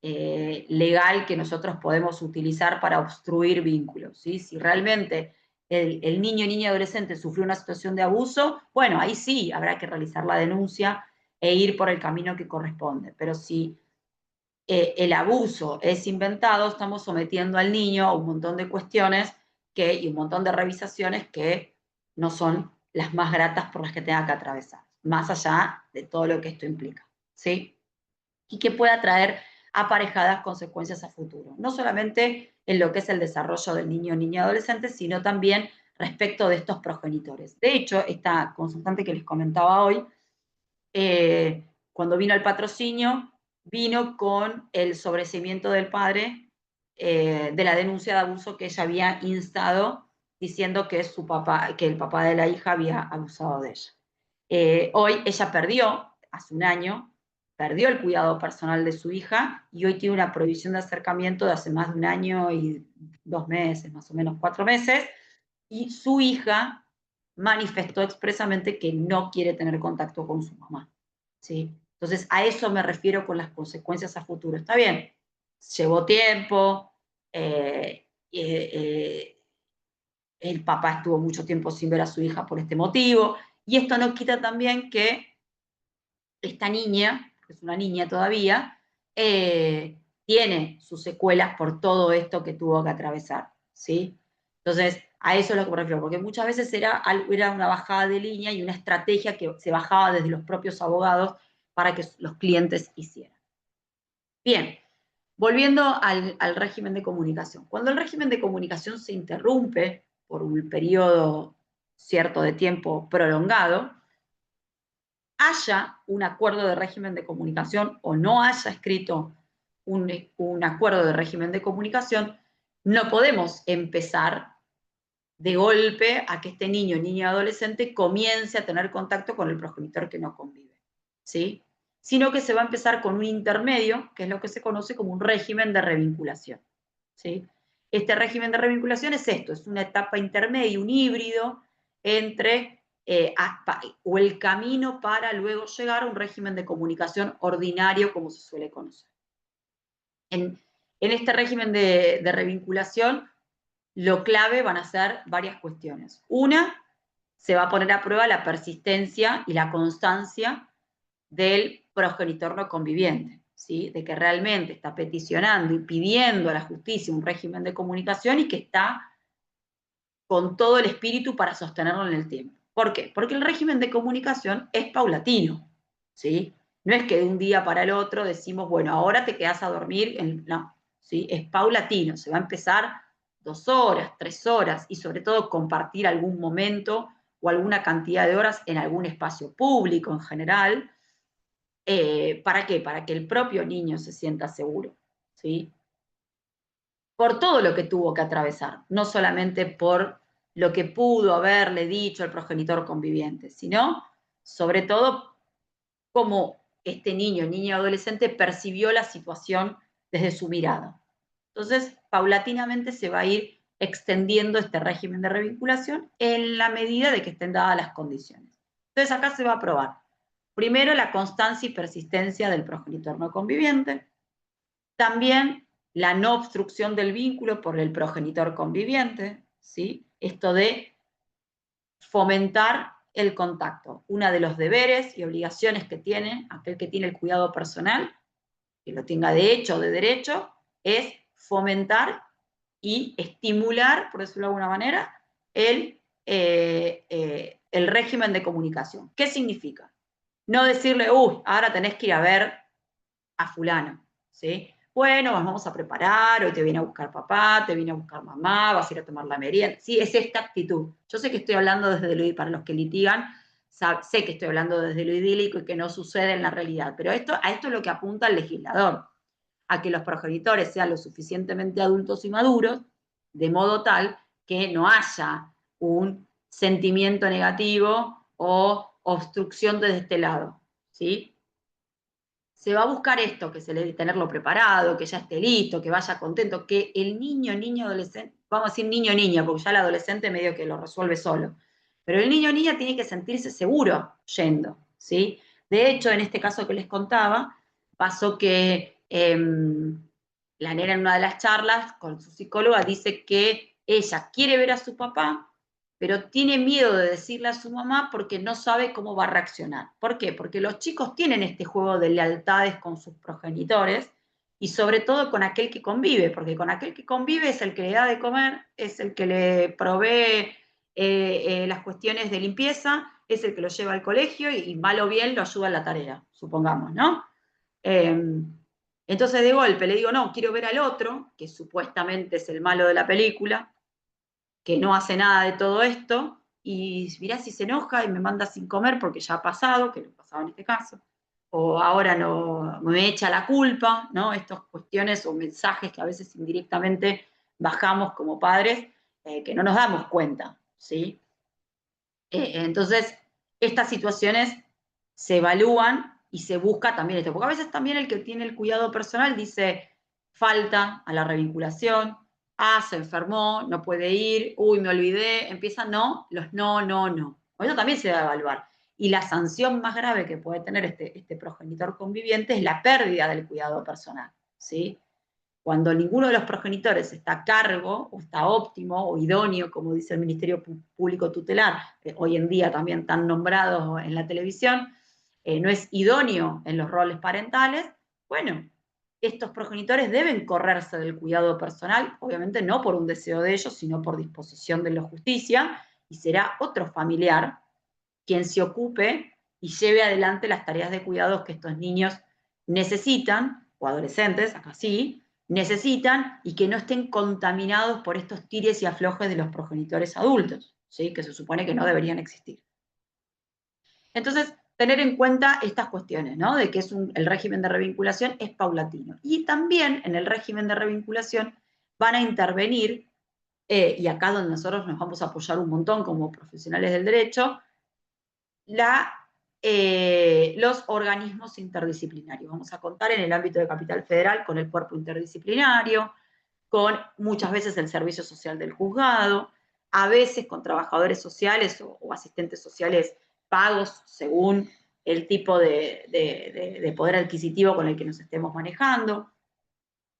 legal que nosotros podemos utilizar para obstruir vínculos, ¿sí? Si realmente el niño, niña, adolescente sufrió una situación de abuso, bueno, ahí sí habrá que realizar la denuncia e ir por el camino que corresponde. Pero si el abuso es inventado, estamos sometiendo al niño a un montón de cuestiones y un montón de revisaciones que no son las más gratas por las que tenga que atravesar, más allá de todo lo que esto implica, ¿sí? Y que pueda traer aparejadas consecuencias a futuro, no solamente en lo que es el desarrollo del niño, niña, adolescente, sino también respecto de estos progenitores. De hecho, esta consultante que les comentaba hoy, cuando vino al patrocinio, vino con el sobreseimiento del padre de la denuncia de abuso que ella había instado, diciendo que que el papá de la hija había abusado de ella. Hoy ella perdió, hace un año, perdió el cuidado personal de su hija y hoy tiene una prohibición de acercamiento de hace más de un año y 2 meses, más o menos 4 meses, y su hija manifestó expresamente que no quiere tener contacto con su mamá, ¿sí? Entonces, a eso me refiero con las consecuencias a futuro. Está bien, llevó tiempo, el papá estuvo mucho tiempo sin ver a su hija por este motivo, y esto no quita también que esta niña, que es una niña todavía, tiene sus secuelas por todo esto que tuvo que atravesar, ¿sí? Entonces, a eso es lo que me refiero, porque muchas veces era una bajada de línea y una estrategia que se bajaba desde los propios abogados para que los clientes hicieran. Bien, volviendo al régimen de comunicación. Cuando el régimen de comunicación se interrumpe por un periodo cierto de tiempo prolongado, haya un acuerdo de régimen de comunicación o no haya escrito un acuerdo de régimen de comunicación, no podemos empezar de golpe a que este niño, niña, adolescente comience a tener contacto con el progenitor que no convive, ¿sí? Sino que se va a empezar con un intermedio, que es lo que se conoce como un régimen de revinculación, ¿sí? Este régimen de revinculación es esto, es una etapa intermedia, un híbrido entre o el camino para luego llegar a un régimen de comunicación ordinario, como se suele conocer. En este régimen de revinculación, lo clave van a ser varias cuestiones. Una, se va a poner a prueba la persistencia y la constancia del progenitor no conviviente, ¿sí? De que realmente está peticionando y pidiendo a la justicia un régimen de comunicación y que está con todo el espíritu para sostenerlo en el tiempo. ¿Por qué? Porque el régimen de comunicación es paulatino, ¿sí? No es que de un día para el otro decimos, bueno, ahora te quedas a dormir, no, ¿sí? Es paulatino, se va a empezar 2 horas, 3 horas y sobre todo compartir algún momento o alguna cantidad de horas en algún espacio público en general. ¿Para qué? Para que el propio niño se sienta seguro, ¿sí? Por todo lo que tuvo que atravesar, no solamente por lo que pudo haberle dicho el progenitor conviviente, sino sobre todo cómo este niño, niña o adolescente percibió la situación desde su mirada. Entonces, paulatinamente se va a ir extendiendo este régimen de revinculación en la medida de que estén dadas las condiciones. Entonces, acá se va a probar, primero, la constancia y persistencia del progenitor no conviviente, también la no obstrucción del vínculo por el progenitor conviviente, ¿sí? Esto de fomentar el contacto. Uno de los deberes y obligaciones que tiene aquel que tiene el cuidado personal, que lo tenga de hecho o de derecho, es fomentar y estimular, por decirlo de alguna manera, el régimen de comunicación. ¿Qué significa? No decirle, ahora tenés que ir a ver a fulano, ¿sí? Bueno, nos vamos a preparar, hoy te viene a buscar papá, te viene a buscar mamá, vas a ir a tomar la merienda. Sí, es esta actitud. Yo sé que estoy hablando desde lo, para los que litigan, sé que estoy hablando desde lo idílico y que no sucede en la realidad, pero a esto es lo que apunta el legislador, a que los progenitores sean lo suficientemente adultos y maduros, de modo tal que no haya un sentimiento negativo o obstrucción desde este lado, ¿sí? Se va a buscar esto, que se le debe tenerlo preparado, que ya esté listo, que vaya contento, que el niño, adolescente, vamos a decir niña, porque ya el adolescente medio que lo resuelve solo, pero el niño, niña tiene que sentirse seguro yendo, ¿sí? De hecho, en este caso que les contaba, pasó que la nena en una de las charlas con su psicóloga dice que ella quiere ver a su papá, pero tiene miedo de decirle a su mamá porque no sabe cómo va a reaccionar. ¿Por qué? Porque los chicos tienen este juego de lealtades con sus progenitores y sobre todo con aquel que convive, porque con aquel que convive es el que le da de comer, es el que le provee las cuestiones de limpieza, es el que lo lleva al colegio y mal o bien lo ayuda en la tarea, supongamos, ¿no? Entonces de golpe le digo, no, quiero ver al otro, que supuestamente es el malo de la película, que no hace nada de todo esto, y mirá si se enoja y me manda sin comer porque ya ha pasado, que no pasaba en este caso, o ahora no, me echa la culpa, ¿no? Estas cuestiones o mensajes que a veces indirectamente bajamos como padres, que no nos damos cuenta, ¿sí? Entonces, estas situaciones se evalúan y se busca también esto, porque a veces también el que tiene el cuidado personal dice, falta a la revinculación, se enfermó, no puede ir, uy, me olvidé, empiezan los no, no, no. Eso también se va a evaluar. Y la sanción más grave que puede tener este progenitor conviviente es la pérdida del cuidado personal, ¿sí? Cuando ninguno de los progenitores está a cargo, o está óptimo, o idóneo, como dice el Ministerio Público Tutelar, hoy en día también tan nombrados en la televisión, no es idóneo en los roles parentales, bueno, estos progenitores deben correrse del cuidado personal, obviamente no por un deseo de ellos, sino por disposición de la justicia, y será otro familiar quien se ocupe y lleve adelante las tareas de cuidados que estos niños necesitan, o adolescentes, acá sí, necesitan y que no estén contaminados por estos tires y aflojes de los progenitores adultos, ¿sí? Que se supone que no deberían existir. Entonces, tener en cuenta estas cuestiones, ¿no? De que el régimen de revinculación es paulatino. Y también en el régimen de revinculación van a intervenir, y acá donde nosotros nos vamos a apoyar un montón como profesionales del derecho, los organismos interdisciplinarios. Vamos a contar en el ámbito de Capital Federal con el cuerpo interdisciplinario, con muchas veces el servicio social del juzgado, a veces con trabajadores sociales o asistentes sociales pagos según el tipo de poder adquisitivo con el que nos estemos manejando.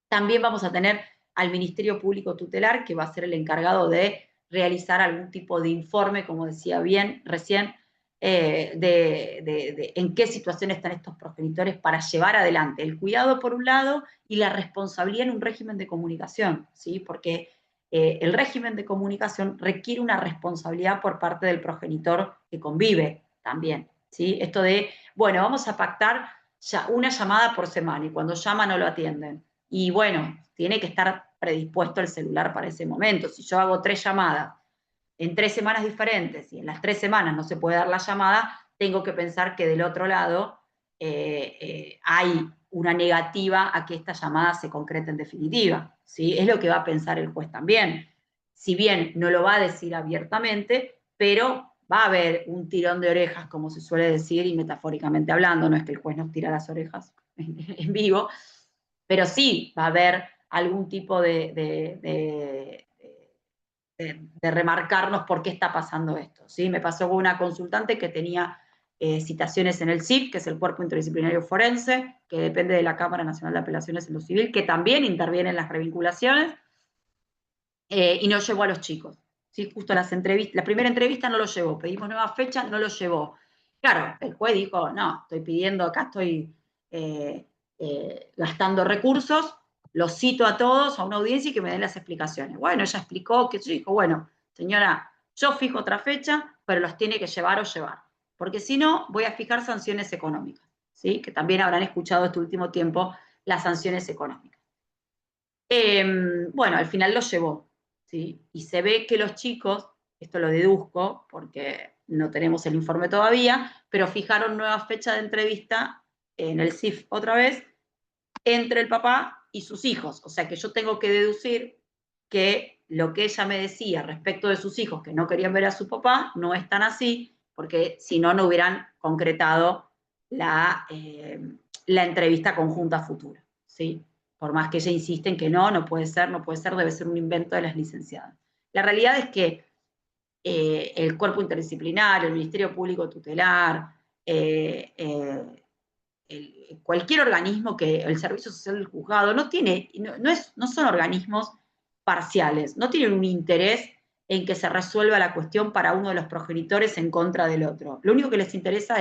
También vamos a tener al Ministerio Público Tutelar, que va a ser el encargado de realizar algún tipo de informe, como decía bien recién, en qué situación están estos progenitores para llevar adelante el cuidado por un lado y la responsabilidad en un régimen de comunicación, ¿sí? Porque el régimen de comunicación requiere una responsabilidad por parte del progenitor que convive también, ¿sí? Esto de, bueno, vamos a pactar una llamada por semana y cuando llama no lo atienden. Y bueno, tiene que estar predispuesto el celular para ese momento. Si yo hago 3 llamadas en 3 semanas diferentes y en las 3 semanas no se puede dar la llamada, tengo que pensar que del otro lado hay una negativa a que esta llamada se concrete en definitiva, ¿sí? Es lo que va a pensar el juez también. Si bien no lo va a decir abiertamente, pero va a haber un tirón de orejas, como se suele decir, y metafóricamente hablando, no es que el juez nos tira las orejas en vivo, pero sí va a haber algún tipo de remarcarnos por qué está pasando esto, ¿sí? Me pasó con una consultante que tenía citaciones en el CIF, que es el Cuerpo Interdisciplinario Forense, que depende de la Cámara Nacional de Apelaciones en lo Civil, que también interviene en las revinculaciones, y no llevó a los chicos, ¿sí? Justo la primera entrevista no lo llevó, pedimos nueva fecha, no lo llevó. Claro, el juez dijo, no, estoy pidiendo, acá estoy gastando recursos, los cito a todos a una audiencia y que me den las explicaciones. Bueno, ella explicó que yo dijo, bueno, señora, yo fijo otra fecha, pero los tiene que llevar o llevar, porque si no, voy a fijar sanciones económicas, ¿sí? Que también habrán escuchado este último tiempo las sanciones económicas. Bueno, al final lo llevó, ¿sí? Y se ve que los chicos, esto lo deduzco porque no tenemos el informe todavía, pero fijaron nueva fecha de entrevista en el CIF otra vez entre el papá y sus hijos. O sea que yo tengo que deducir que lo que ella me decía respecto de sus hijos que no querían ver a su papá no es tan así, porque si no, no hubieran concretado la entrevista conjunta futura, ¿sí? Por más que ella insiste en que no puede ser, no puede ser, debe ser un invento de las licenciadas. La realidad es que el cuerpo interdisciplinario, el Ministerio Público Tutelar, cualquier organismo que el Servicio Social del Juzgado no son organismos parciales, no tienen un interés en que se resuelva la cuestión para uno de los progenitores en contra del otro. Lo único que les interesa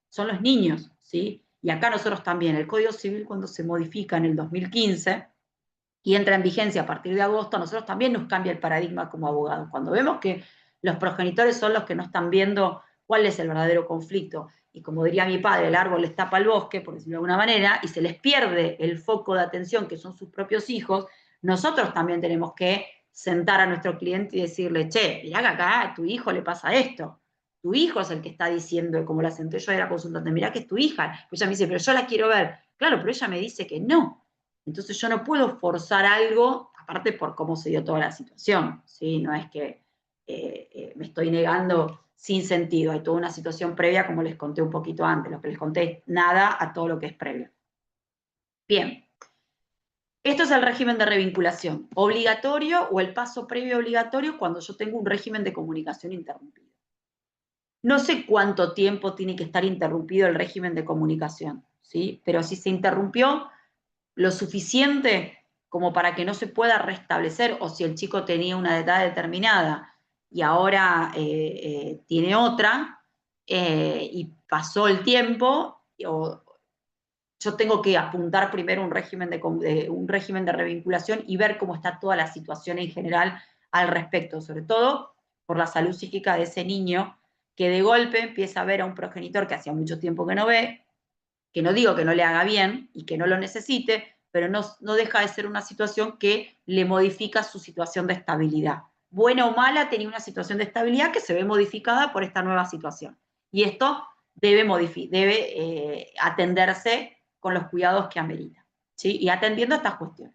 son los niños, ¿sí? Y acá nosotros también, el Código Civil cuando se modifica en el 2015 y entra en vigencia a partir de agosto, a nosotros también nos cambia el paradigma como abogados. Cuando vemos que los progenitores son los que no están viendo cuál es el verdadero conflicto, y como diría mi padre, el árbol les tapa el bosque, por decirlo de alguna manera, y se les pierde el foco de atención que son sus propios hijos, nosotros también tenemos que sentar a nuestro cliente y decirle, che, mirá que acá a tu hijo le pasa esto. Tu hijo es el que está diciendo, como la senté yo de la consultante, mirá que es tu hija. Pues ella me dice, pero yo la quiero ver. Claro, pero ella me dice que no. Entonces yo no puedo forzar algo, aparte por cómo se dio toda la situación, ¿sí? No es que me estoy negando sin sentido, hay toda una situación previa, como les conté un poquito antes, lo que les conté es nada a todo lo que es previo. Bien, esto es el régimen de revinculación, obligatorio o el paso previo obligatorio cuando yo tengo un régimen de comunicación interrumpido. No sé cuánto tiempo tiene que estar interrumpido el régimen de comunicación, ¿sí? Pero si se interrumpió lo suficiente como para que no se pueda restablecer, o si el chico tenía una edad determinada y ahora tiene otra, y pasó el tiempo, yo tengo que apuntar primero un régimen de revinculación y ver cómo está toda la situación en general al respecto, sobre todo por la salud psíquica de ese niño que de golpe empieza a ver a un progenitor que hacía mucho tiempo que no ve, que no digo que no le haga bien y que no lo necesite, pero no deja de ser una situación que le modifica su situación de estabilidad. Buena o mala, tenía una situación de estabilidad que se ve modificada por esta nueva situación. Y esto debe atenderse con los cuidados que amerita, ¿sí? Y atendiendo a estas cuestiones.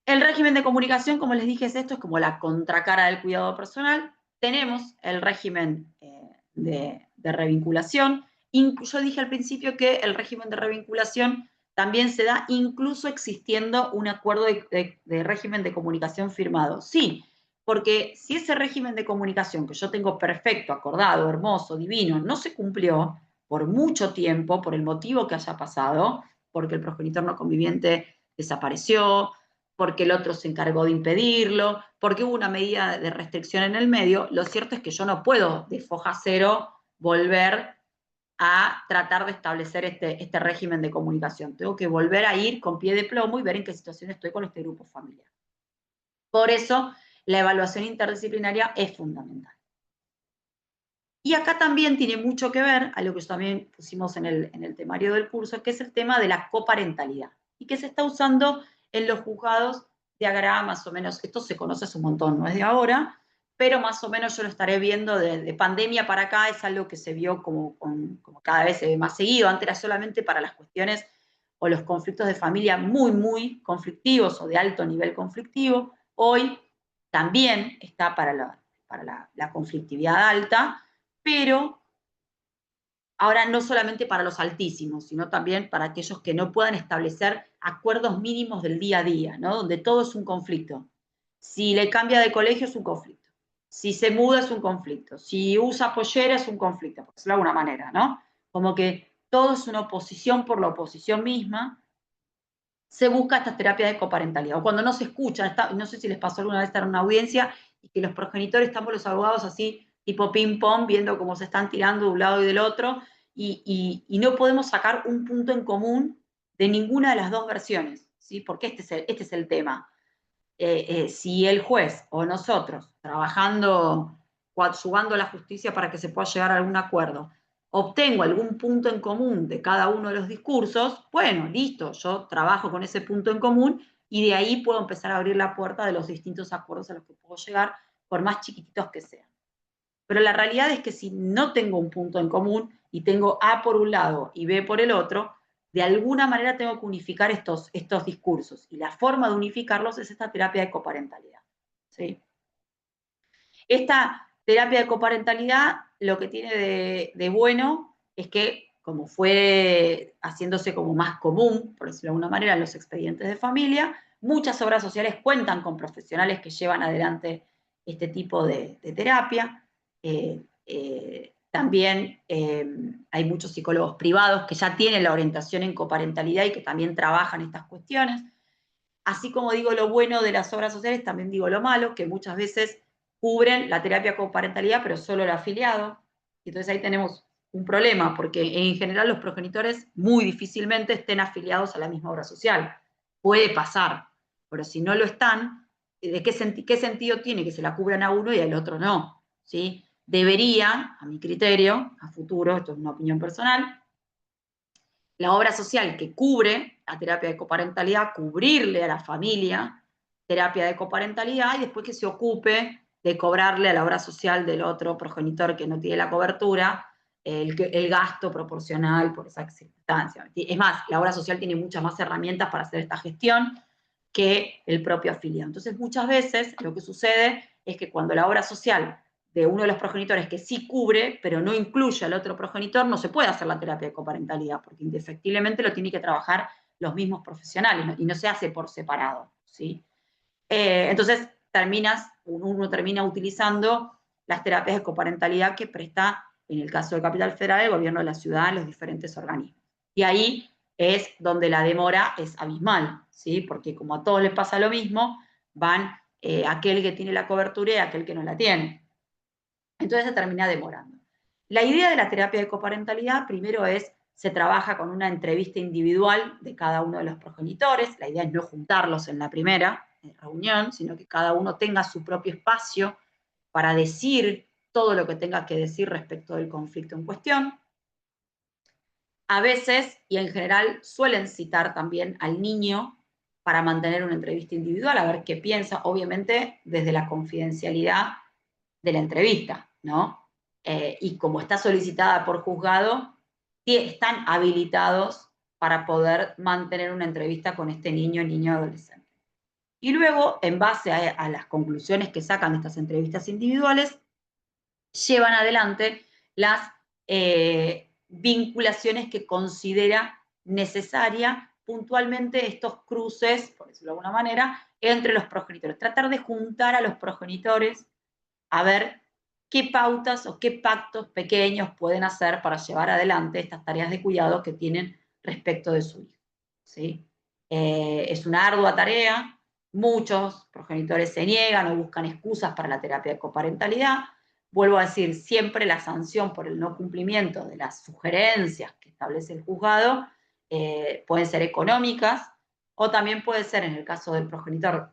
El régimen de comunicación, como les dije, es esto, es como la contracara del cuidado personal. Tenemos el régimen de revinculación. Yo dije al principio que el régimen de revinculación también se da incluso existiendo un acuerdo de régimen de comunicación firmado. Sí, porque si ese régimen de comunicación que yo tengo perfecto, acordado, hermoso, divino, no se cumplió por mucho tiempo, por el motivo que haya pasado, porque el progenitor no conviviente desapareció, porque el otro se encargó de impedirlo, porque hubo una medida de restricción en el medio, lo cierto es que yo no puedo de foja cero volver a tratar de establecer este régimen de comunicación. Tengo que volver a ir con pie de plomo y ver en qué situación estoy con este grupo familiar. Por eso, la evaluación interdisciplinaria es fundamental. Y acá también tiene mucho que ver, a lo que también pusimos en el temario del curso, que es el tema de la coparentalidad, y que se está usando en los juzgados de Agra, más o menos, esto se conoce hace un montón, no es de ahora, pero más o menos yo lo estaré viendo de pandemia para acá, es algo que se vio como cada vez se ve más seguido, antes era solamente para las cuestiones o los conflictos de familia muy, muy conflictivos o de alto nivel conflictivo, hoy también está para la conflictividad alta, pero ahora no solamente para los altísimos, sino también para aquellos que no puedan establecer acuerdos mínimos del día a día, ¿no? Donde todo es un conflicto. Si le cambia de colegio es un conflicto. Si se muda es un conflicto. Si usa pollera es un conflicto, por decirlo de alguna manera, ¿no? Como que todo es una oposición por la oposición misma. Se busca esta terapia de coparentalidad. O cuando no se escuchan, no sé si les pasó alguna vez estar en una audiencia y que los progenitores estamos los abogados así, tipo ping-pong, viendo cómo se están tirando de un lado y del otro, y no podemos sacar un punto en común de ninguna de las dos versiones, ¿sí? Porque este es el tema. Si el juez o nosotros, trabajando, coadyuvando la justicia para que se pueda llegar a algún acuerdo, obtengo algún punto en común de cada uno de los discursos, bueno, listo, yo trabajo con ese punto en común y de ahí puedo empezar a abrir la puerta de los distintos acuerdos a los que puedo llegar, por más chiquititos que sean. Pero la realidad es que si no tengo un punto en común y tengo A por un lado y B por el otro, de alguna manera tengo que unificar estos discursos. Y la forma de unificarlos es esta terapia de coparentalidad, ¿sí? Esta terapia de coparentalidad lo que tiene de bueno es que, como fue haciéndose como más común, por decirlo de alguna manera, en los expedientes de familia, muchas obras sociales cuentan con profesionales que llevan adelante este tipo de terapia. También hay muchos psicólogos privados que ya tienen la orientación en coparentalidad y que también trabajan estas cuestiones. Así como digo lo bueno de las obras sociales, también digo lo malo, que muchas veces cubren la terapia coparentalidad, pero solo el afiliado. Y entonces ahí tenemos un problema, porque en general los progenitores muy difícilmente estén afiliados a la misma obra social. Puede pasar, pero si no lo están, ¿de qué sentido tiene que se la cubran a uno y al otro no? ¿Sí? Debería, a mi criterio, a futuro, esto es una opinión personal, la obra social que cubre la terapia de coparentalidad, cubrirle a la familia terapia de coparentalidad y después que se ocupe de cobrarle a la obra social del otro progenitor que no tiene la cobertura el gasto proporcional por esa circunstancia. Es más, la obra social tiene muchas más herramientas para hacer esta gestión que el propio afiliado. Entonces, muchas veces lo que sucede es que cuando la obra social de uno de los progenitores que sí cubre, pero no incluye al otro progenitor, no se puede hacer la terapia de coparentalidad, porque indefectiblemente lo tienen que trabajar los mismos profesionales, ¿no? Y no se hace por separado, ¿sí? Entonces, uno termina utilizando las terapias de coparentalidad que presta, en el caso de Capital Federal, el gobierno de la ciudad, los diferentes organismos. Y ahí es donde la demora es abismal, ¿sí? Porque como a todos les pasa lo mismo, van aquel que tiene la cobertura y aquel que no la tiene. Entonces se termina demorando. La idea de la terapia de coparentalidad primero se trabaja con una entrevista individual de cada uno de los progenitores. La idea es no juntarlos en la primera reunión, sino que cada uno tenga su propio espacio para decir todo lo que tenga que decir respecto del conflicto en cuestión. A veces, y en general, suelen citar también al niño para mantener una entrevista individual, a ver qué piensa, obviamente desde la confidencialidad de la entrevista, ¿no? Y como está solicitada por juzgado, están habilitados para poder mantener una entrevista con este niño adolescente. Y luego, en base a las conclusiones que sacan de estas entrevistas individuales, llevan adelante las vinculaciones que considera necesaria puntualmente estos cruces, por decirlo de alguna manera, entre los progenitores. Tratar de juntar a los progenitores a ver qué pautas o qué pactos pequeños pueden hacer para llevar adelante estas tareas de cuidado que tienen respecto de su hijo. ¿Sí? Es una ardua tarea, muchos progenitores se niegan o buscan excusas para la terapia de coparentalidad. Vuelvo a decir, siempre la sanción por el no cumplimiento de las sugerencias que establece el juzgado pueden ser económicas o también puede ser, en el caso del progenitor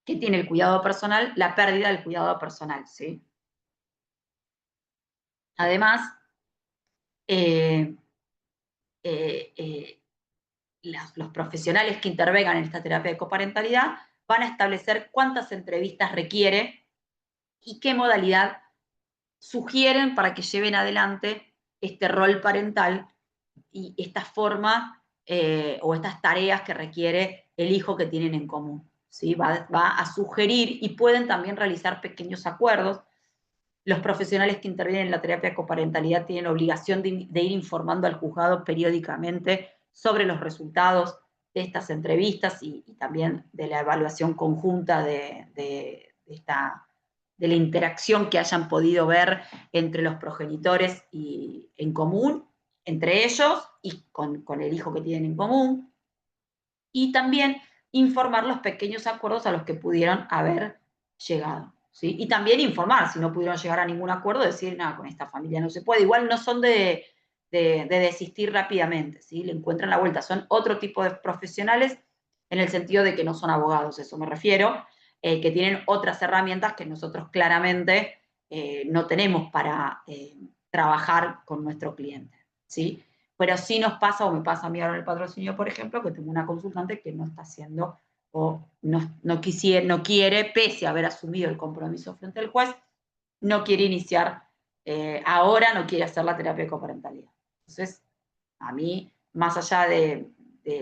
que tiene el cuidado personal, la pérdida del cuidado personal, ¿sí? Además, eh, eh, eh, los profesionales que intervengan en esta terapia de coparentalidad van a establecer cuántas entrevistas requiere y qué modalidad sugieren para que lleven adelante este rol parental y esta forma o estas tareas que requiere el hijo que tienen en común. ¿Sí? Va a sugerir y pueden también realizar pequeños acuerdos. Los profesionales que intervienen en la terapia de coparentalidad tienen obligación de ir informando al juzgado periódicamente sobre los resultados de estas entrevistas y también de la evaluación conjunta de la interacción que hayan podido ver entre los progenitores y en común, entre ellos y con el hijo que tienen en común. Y también informar los pequeños acuerdos a los que pudieron haber llegado. ¿Sí? Y también informar, si no pudieron llegar a ningún acuerdo, decir, nada, con esta familia no se puede. Igual no son de desistir rápidamente, ¿sí? Le encuentran la vuelta. Son otro tipo de profesionales en el sentido de que no son abogados, eso me refiero, que tienen otras herramientas que nosotros claramente no tenemos para trabajar con nuestro cliente, ¿sí? Pero sí nos pasa, o me pasa a mí ahora en el patrocinio, por ejemplo, que tengo una consultante que no está haciendo o no quiere, pese a haber asumido el compromiso frente al juez, no quiere iniciar ahora, no quiere hacer la terapia de coparentalidad. Entonces, a mí, más allá de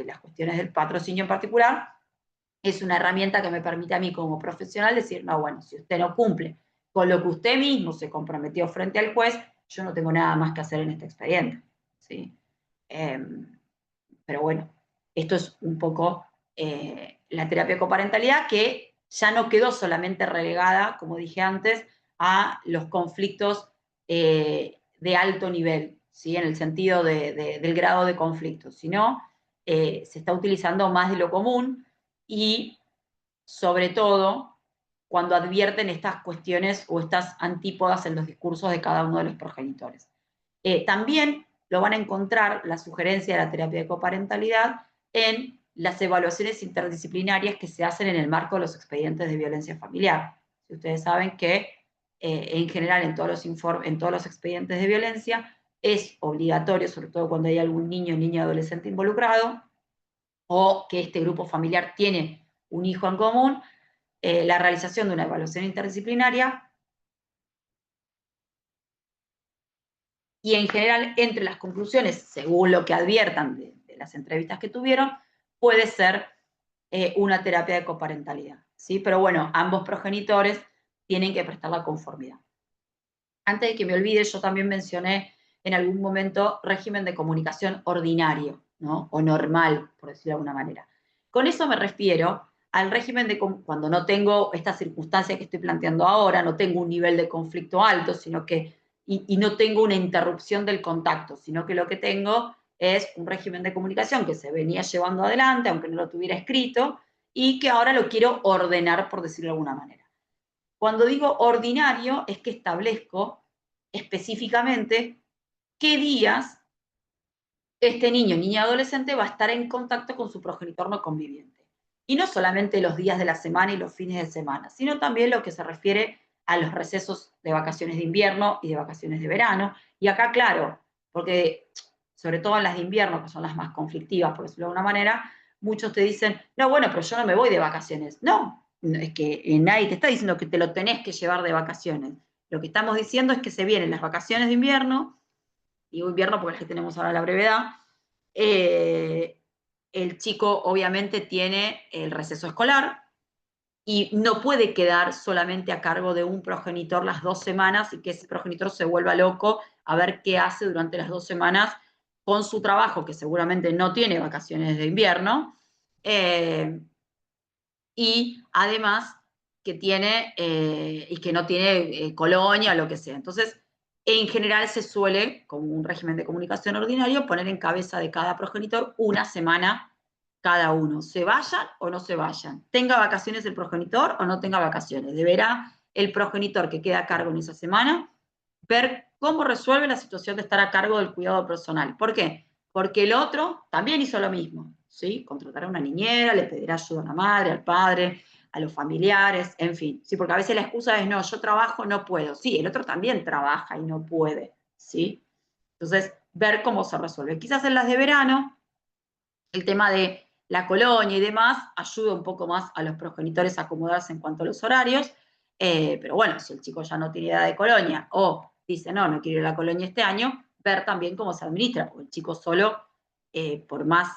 las cuestiones del patrocinio en particular, es una herramienta que me permite a mí como profesional decir, no, bueno, si usted no cumple con lo que usted mismo se comprometió frente al juez, yo no tengo nada más que hacer en este expediente. ¿Sí? Pero bueno, esto es un poco la terapia de coparentalidad que ya no quedó solamente relegada, como dije antes, a los conflictos de alto nivel, ¿sí? En el sentido del grado de conflicto, sino se está utilizando más de lo común y sobre todo cuando advierten estas cuestiones o estas antípodas en los discursos de cada uno de los progenitores. También lo van a encontrar, la sugerencia de la terapia de coparentalidad, en las evaluaciones interdisciplinarias que se hacen en el marco de los expedientes de violencia familiar. Si ustedes saben que en general en todos los expedientes de violencia es obligatorio, sobre todo cuando hay algún niño o niña adolescente involucrado, o que este grupo familiar tiene un hijo en común, la realización de una evaluación interdisciplinaria, y en general entre las conclusiones, según lo que adviertan de las entrevistas que tuvieron, puede ser una terapia de coparentalidad, ¿sí? Pero bueno, ambos progenitores tienen que prestar la conformidad. Antes de que me olvide, yo también mencioné en algún momento régimen de comunicación ordinario, ¿no? O normal, por decirlo de alguna manera. Con eso me refiero al régimen de cuando no tengo esta circunstancia que estoy planteando ahora, no tengo un nivel de conflicto alto, sino que, y no tengo una interrupción del contacto, sino que lo que tengo es un régimen de comunicación que se venía llevando adelante, aunque no lo tuviera escrito, y que ahora lo quiero ordenar, por decirlo de alguna manera. Cuando digo ordinario es que establezco específicamente qué días este niño, niña, adolescente va a estar en contacto con su progenitor no conviviente. Y no solamente los días de la semana y los fines de semana, sino también lo que se refiere a los recesos de vacaciones de invierno y de vacaciones de verano. Y acá, claro, porque sobre todo en las de invierno, que son las más conflictivas, por decirlo de alguna manera, muchos te dicen, no, bueno, pero yo no me voy de vacaciones. No, es que nadie te está diciendo que te lo tenés que llevar de vacaciones. Lo que estamos diciendo es que se vienen las vacaciones de invierno, digo invierno porque es que tenemos ahora la brevedad, el chico obviamente tiene el receso escolar y no puede quedar solamente a cargo de un progenitor las 2 semanas y que ese progenitor se vuelva loco a ver qué hace durante las 2 semanas con su trabajo, que seguramente no tiene vacaciones de invierno, y además que tiene y que no tiene colonia o lo que sea. Entonces, en general se suele, como un régimen de comunicación ordinario, poner en cabeza de cada progenitor una semana cada uno. Se vayan o no se vayan. Tenga vacaciones el progenitor o no tenga vacaciones. Deberá el progenitor que queda a cargo en esa semana ver cómo resuelve la situación de estar a cargo del cuidado personal. ¿Por qué? Porque el otro también hizo lo mismo, ¿sí? Contratará a una niñera, le pedirá ayuda a la madre, al padre, a los familiares, en fin. Sí, porque a veces la excusa es, no, yo trabajo, no puedo. Sí, el otro también trabaja y no puede, ¿sí? Entonces, ver cómo se resuelve. Quizás en las de verano, el tema de la colonia y demás ayuda un poco más a los progenitores a acomodarse en cuanto a los horarios, pero bueno, si el chico ya no tiene edad de colonia o dice, no, no quiero ir a la colonia este año, ver también cómo se administra, porque el chico solo, por más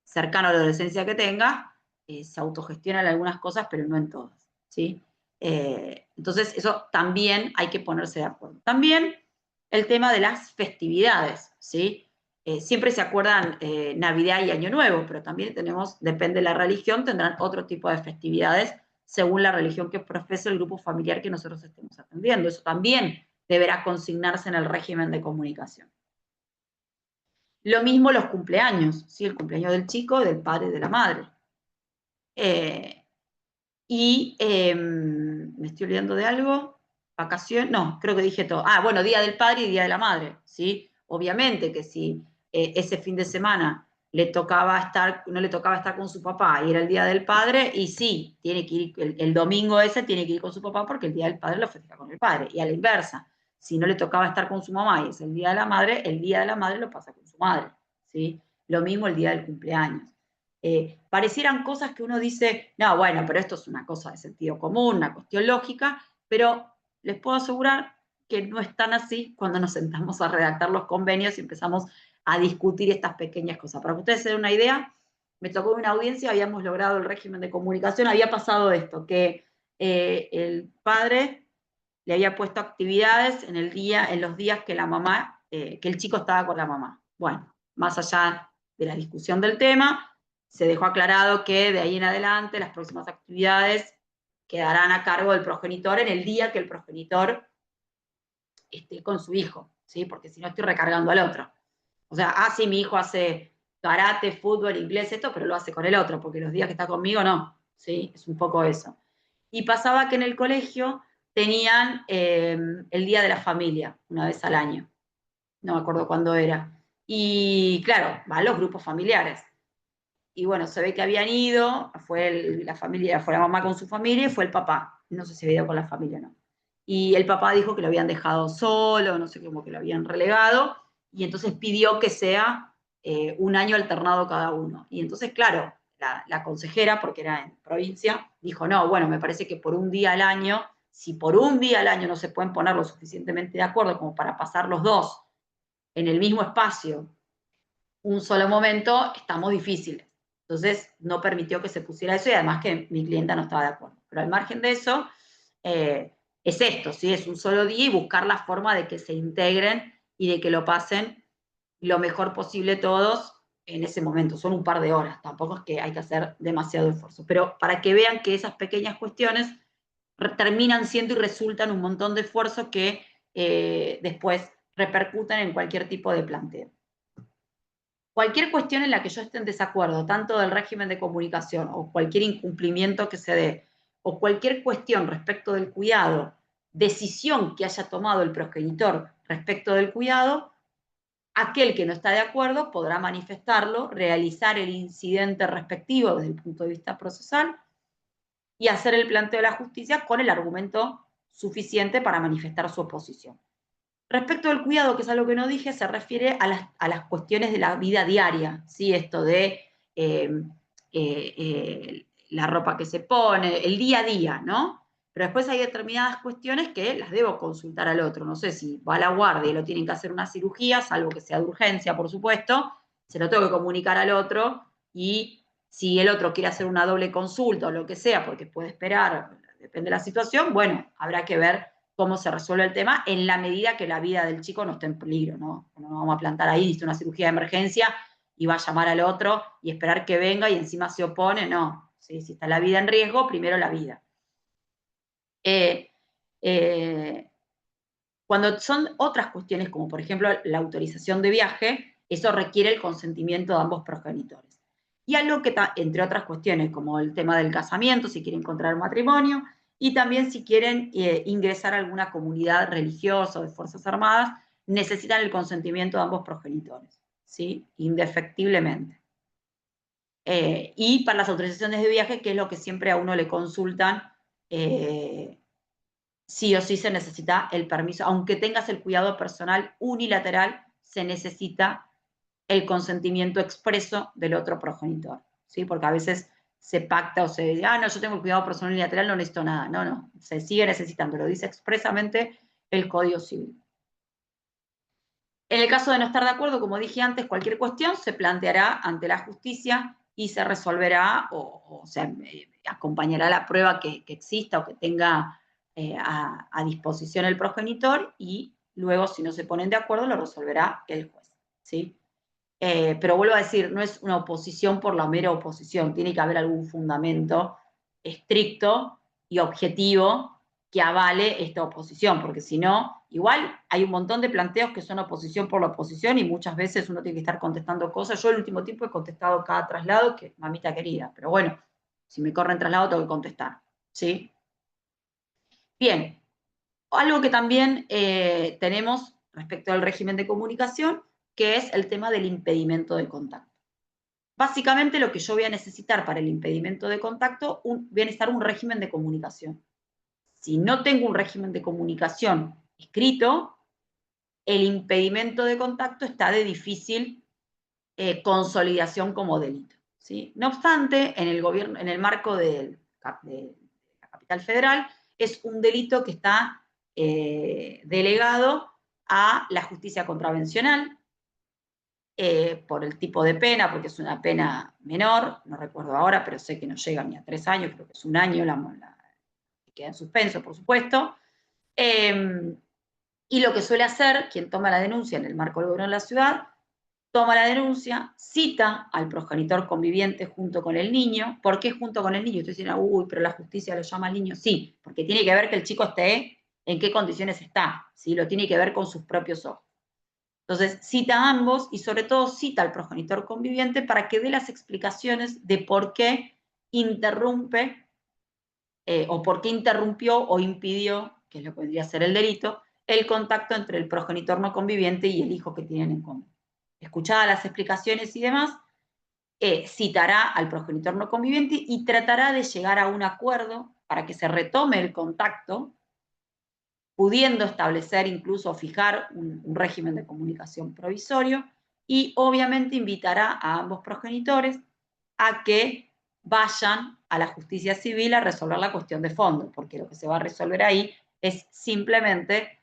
cercano a la adolescencia que tenga, se autogestiona en algunas cosas, pero no en todas, ¿sí? Entonces, eso también hay que ponerse de acuerdo. También el tema de las festividades, ¿sí? Siempre se acuerdan Navidad y Año Nuevo, pero también tenemos, depende de la religión, tendrán otro tipo de festividades según la religión que profesa el grupo familiar que nosotros estemos atendiendo. Eso también deberá consignarse en el régimen de comunicación. Lo mismo los cumpleaños, ¿sí? El cumpleaños del chico, del padre y de la madre. Me estoy olvidando de algo. Vacaciones, no, creo que dije todo. Ah, bueno, Día del Padre y Día de la Madre, ¿sí? Obviamente que si ese fin de semana no le tocaba estar con su papá y era el Día del Padre, y sí, tiene que ir, el domingo ese tiene que ir con su papá porque el Día del Padre lo festeja con el padre. Y a la inversa, si no le tocaba estar con su mamá y es el Día de la Madre, el Día de la Madre lo pasa con su madre, ¿sí? Lo mismo el Día del cumpleaños. Parecieran cosas que uno dice, no, bueno, pero esto es una cosa de sentido común, una cuestión lógica, pero les puedo asegurar que no es tan así cuando nos sentamos a redactar los convenios y empezamos a discutir estas pequeñas cosas. Para que ustedes se den una idea, me tocó una audiencia, habíamos logrado el régimen de comunicación, había pasado esto, que el padre le había puesto actividades en los días que la mamá, que el chico estaba con la mamá. Bueno, más allá de la discusión del tema, se dejó aclarado que de ahí en adelante las próximas actividades quedarán a cargo del progenitor en el día que el progenitor esté con su hijo, ¿sí? Porque si no estoy recargando al otro. O sea, sí, mi hijo hace karate, fútbol, inglés, esto, pero lo hace con el otro, porque los días que está conmigo no, ¿sí? Es un poco eso. Y pasaba que en el colegio tenían el Día de la Familia, una vez al año, no me acuerdo cuándo era. Y claro, van los grupos familiares. Y bueno, se ve que habían ido, la familia, fue la mamá con su familia y fue el papá. No sé si había ido con la familia o no. Y el papá dijo que lo habían dejado solo, no sé cómo que lo habían relegado, y entonces pidió que sea un año alternado cada uno. Y entonces, claro, la consejera, porque era en provincia, dijo, no, bueno, me parece que por un día al año, si por un día al año no se pueden poner lo suficientemente de acuerdo como para pasar los dos en el mismo espacio un solo momento, estamos difíciles. Entonces, no permitió que se pusiera eso y además que mi clienta no estaba de acuerdo. Pero al margen de eso, es esto, ¿sí? Es un solo día y buscar la forma de que se integren y de que lo pasen lo mejor posible todos en ese momento. Son un par de horas, tampoco es que hay que hacer demasiado esfuerzo. Pero para que vean que esas pequeñas cuestiones terminan siendo y resultan un montón de esfuerzo que después repercuten en cualquier tipo de planteo. Cualquier cuestión en la que yo esté en desacuerdo, tanto del régimen de comunicación o cualquier incumplimiento que se dé, o cualquier cuestión respecto del cuidado, decisión que haya tomado el progenitor respecto del cuidado, aquel que no está de acuerdo podrá manifestarlo, realizar el incidente respectivo desde el punto de vista procesal y hacer el planteo de la justicia con el argumento suficiente para manifestar su oposición. Respecto al cuidado, que es algo que no dije, se refiere a las cuestiones de la vida diaria, ¿sí? Esto de la ropa que se pone, el día a día, ¿no? Pero después hay determinadas cuestiones que las debo consultar al otro. No sé si va a la guardia y lo tienen que hacer una cirugía, salvo que sea de urgencia, por supuesto, se lo tengo que comunicar al otro y si el otro quiere hacer una doble consulta o lo que sea, porque puede esperar, depende de la situación, bueno, habrá que ver cómo se resuelve el tema en la medida que la vida del chico no esté en peligro, ¿no? No nos vamos a plantar ahí, dice una cirugía de emergencia y va a llamar al otro y esperar que venga y encima se opone, no. ¿Sí? Si está la vida en riesgo, primero la vida. Eh, eh, cuando son otras cuestiones, como por ejemplo la autorización de viaje, eso requiere el consentimiento de ambos progenitores. Y algo que, entre otras cuestiones, como el tema del casamiento, si quieren contraer matrimonio, y también si quieren ingresar a alguna comunidad religiosa o de Fuerzas Armadas, necesitan el consentimiento de ambos progenitores, ¿sí? Indefectiblemente. Y para las autorizaciones de viaje, que es lo que siempre a uno le consultan, sí o sí se necesita el permiso, aunque tengas el cuidado personal unilateral, se necesita el consentimiento expreso del otro progenitor, ¿sí? Porque a veces se pacta o se dice, no, yo tengo el cuidado personal unilateral, no necesito nada. No, no, se sigue necesitando, lo dice expresamente el Código Civil. En el caso de no estar de acuerdo, como dije antes, cualquier cuestión se planteará ante la justicia y se resolverá o se acompañará la prueba que exista o que tenga a disposición el progenitor y luego, si no se ponen de acuerdo, lo resolverá el juez, ¿sí? Pero vuelvo a decir, no es una oposición por la mera oposición, tiene que haber algún fundamento estricto y objetivo que avale esta oposición, porque si no, igual hay un montón de planteos que son oposición por la oposición y muchas veces uno tiene que estar contestando cosas. Yo el último tiempo he contestado cada traslado, que mamita querida, pero bueno, si me corren traslado tengo que contestar, ¿sí? Bien, algo que también tenemos respecto al régimen de comunicación, que es el tema del impedimento de contacto. Básicamente lo que yo voy a necesitar para el impedimento de contacto, voy a necesitar un régimen de comunicación. Si no tengo un régimen de comunicación escrito, el impedimento de contacto está de difícil consolidación como delito, ¿sí? No obstante, en el gobierno, en el marco de la capital federal, es un delito que está delegado a la justicia contravencional, por el tipo de pena, porque es una pena menor, no recuerdo ahora, pero sé que no llega ni a 3 años, creo que es un año, que queda en suspenso, por supuesto. Y lo que suele hacer quien toma la denuncia en el marco del gobierno de la ciudad, toma la denuncia, cita al progenitor conviviente junto con el niño. ¿Por qué junto con el niño? Ustedes dicen, uy, pero la justicia lo llama al niño. Sí, porque tiene que ver que el chico esté en qué condiciones está, ¿sí? Lo tiene que ver con sus propios ojos. Entonces, cita a ambos y sobre todo cita al progenitor conviviente para que dé las explicaciones de por qué interrumpe o por qué interrumpió o impidió, que es lo que vendría a ser el delito, el contacto entre el progenitor no conviviente y el hijo que tienen en común. Escuchadas las explicaciones y demás, citará al progenitor no conviviente y tratará de llegar a un acuerdo para que se retome el contacto, pudiendo establecer incluso fijar un régimen de comunicación provisorio, y obviamente invitará a ambos progenitores a que vayan a la justicia civil a resolver la cuestión de fondo, porque lo que se va a resolver ahí es simplemente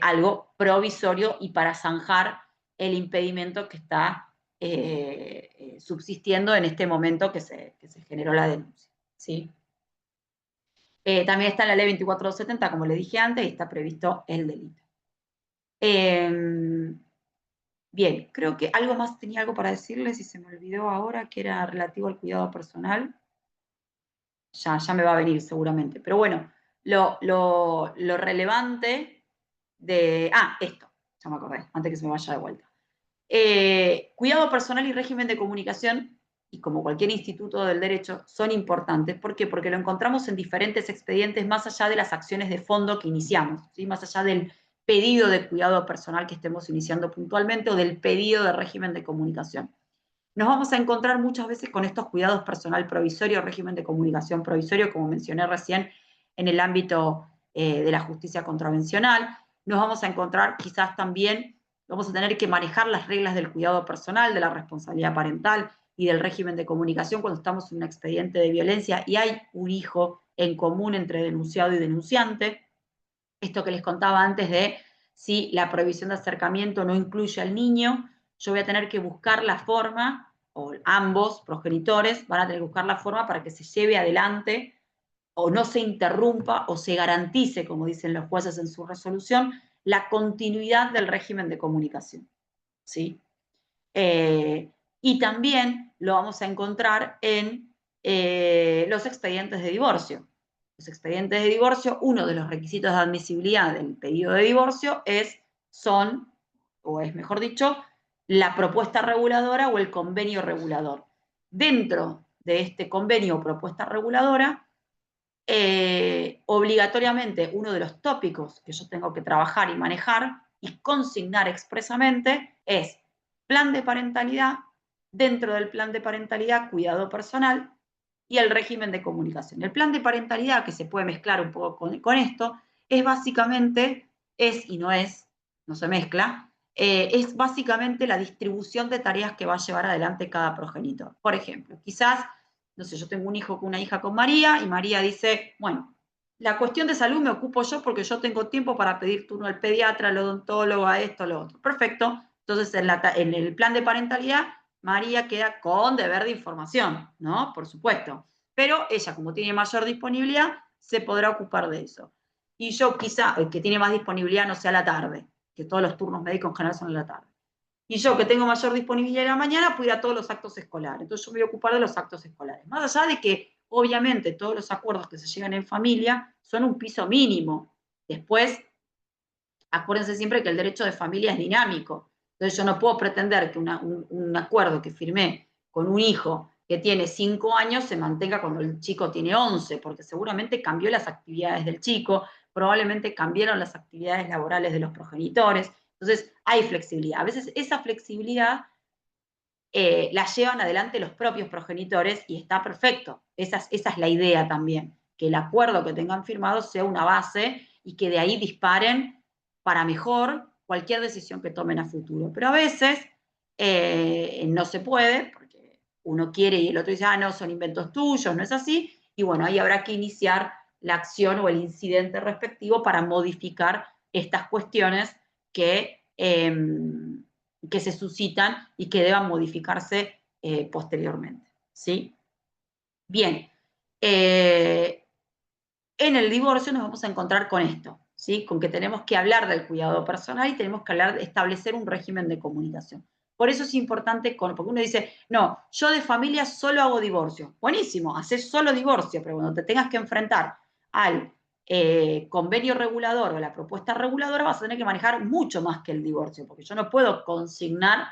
algo provisorio y para zanjar el impedimento que está subsistiendo en este momento que se generó la denuncia, ¿sí? También está en la ley 24.270, como le dije antes, y está previsto el delito. Bien, creo que algo más, tenía algo para decirles y se me olvidó ahora, que era relativo al cuidado personal. Ya me va a venir seguramente. Pero bueno, lo relevante de... esto, ya me acordé, antes que se me vaya de vuelta. Cuidado personal y régimen de comunicación, y como cualquier instituto del derecho, son importantes. ¿Por qué? Porque lo encontramos en diferentes expedientes más allá de las acciones de fondo que iniciamos, ¿sí? Más allá del pedido de cuidado personal que estemos iniciando puntualmente o del pedido de régimen de comunicación. Nos vamos a encontrar muchas veces con estos cuidados personal provisorio, régimen de comunicación provisorio, como mencioné recién, en el ámbito de la justicia contravencional. Nos vamos a encontrar quizás también, vamos a tener que manejar las reglas del cuidado personal, de la responsabilidad parental y del régimen de comunicación cuando estamos en un expediente de violencia y hay un hijo en común entre denunciado y denunciante. Esto que les contaba antes de si la prohibición de acercamiento no incluye al niño, yo voy a tener que buscar la forma, o ambos progenitores van a tener que buscar la forma para que se lleve adelante o no se interrumpa o se garantice, como dicen los jueces en su resolución, la continuidad del régimen de comunicación, ¿sí? Y también lo vamos a encontrar en los expedientes de divorcio. Los expedientes de divorcio, uno de los requisitos de admisibilidad del pedido de divorcio o es mejor dicho, la propuesta reguladora o el convenio regulador. Dentro de este convenio o propuesta reguladora, obligatoriamente uno de los tópicos que yo tengo que trabajar y manejar y consignar expresamente es plan de parentalidad, dentro del plan de parentalidad, cuidado personal y el régimen de comunicación. El plan de parentalidad, que se puede mezclar un poco con esto, es básicamente, no se mezcla, es básicamente la distribución de tareas que va a llevar adelante cada progenitor. Por ejemplo, quizás, no sé, yo tengo un hijo con una hija con María y María dice, bueno, la cuestión de salud me ocupo yo porque yo tengo tiempo para pedir turno al pediatra, al odontólogo, a esto, a lo otro. Perfecto. Entonces, en el plan de parentalidad, María queda con deber de información, ¿no? Por supuesto. Pero ella, como tiene mayor disponibilidad, se podrá ocupar de eso. Y yo quizá, el que tiene más disponibilidad no sea a la tarde, que todos los turnos médicos en general son en la tarde. Y yo, que tengo mayor disponibilidad en la mañana, puedo ir a todos los actos escolares. Entonces yo me voy a ocupar de los actos escolares. Más allá de que, obviamente, todos los acuerdos que se llegan en familia son un piso mínimo. Después, acuérdense siempre que el derecho de familia es dinámico. Entonces yo no puedo pretender que un acuerdo que firmé con un hijo que tiene 5 años se mantenga cuando el chico tiene 11, porque seguramente cambió las actividades del chico, probablemente cambiaron las actividades laborales de los progenitores. Entonces hay flexibilidad. A veces esa flexibilidad la llevan adelante los propios progenitores y está perfecto. Esa es la idea también, que el acuerdo que tengan firmado sea una base y que de ahí disparen para mejor cualquier decisión que tomen a futuro. Pero a veces no se puede, porque uno quiere y el otro dice, no, son inventos tuyos, no es así, y bueno, ahí habrá que iniciar la acción o el incidente respectivo para modificar estas cuestiones que se suscitan y que deban modificarse posteriormente, ¿sí? Bien, en el divorcio nos vamos a encontrar con esto, ¿sí? Con que tenemos que hablar del cuidado personal y tenemos que establecer un régimen de comunicación. Por eso es importante, porque uno dice, no, yo de familia solo hago divorcio. Buenísimo, haces solo divorcio, pero cuando te tengas que enfrentar al convenio regulador o la propuesta reguladora, vas a tener que manejar mucho más que el divorcio, porque yo no puedo consignar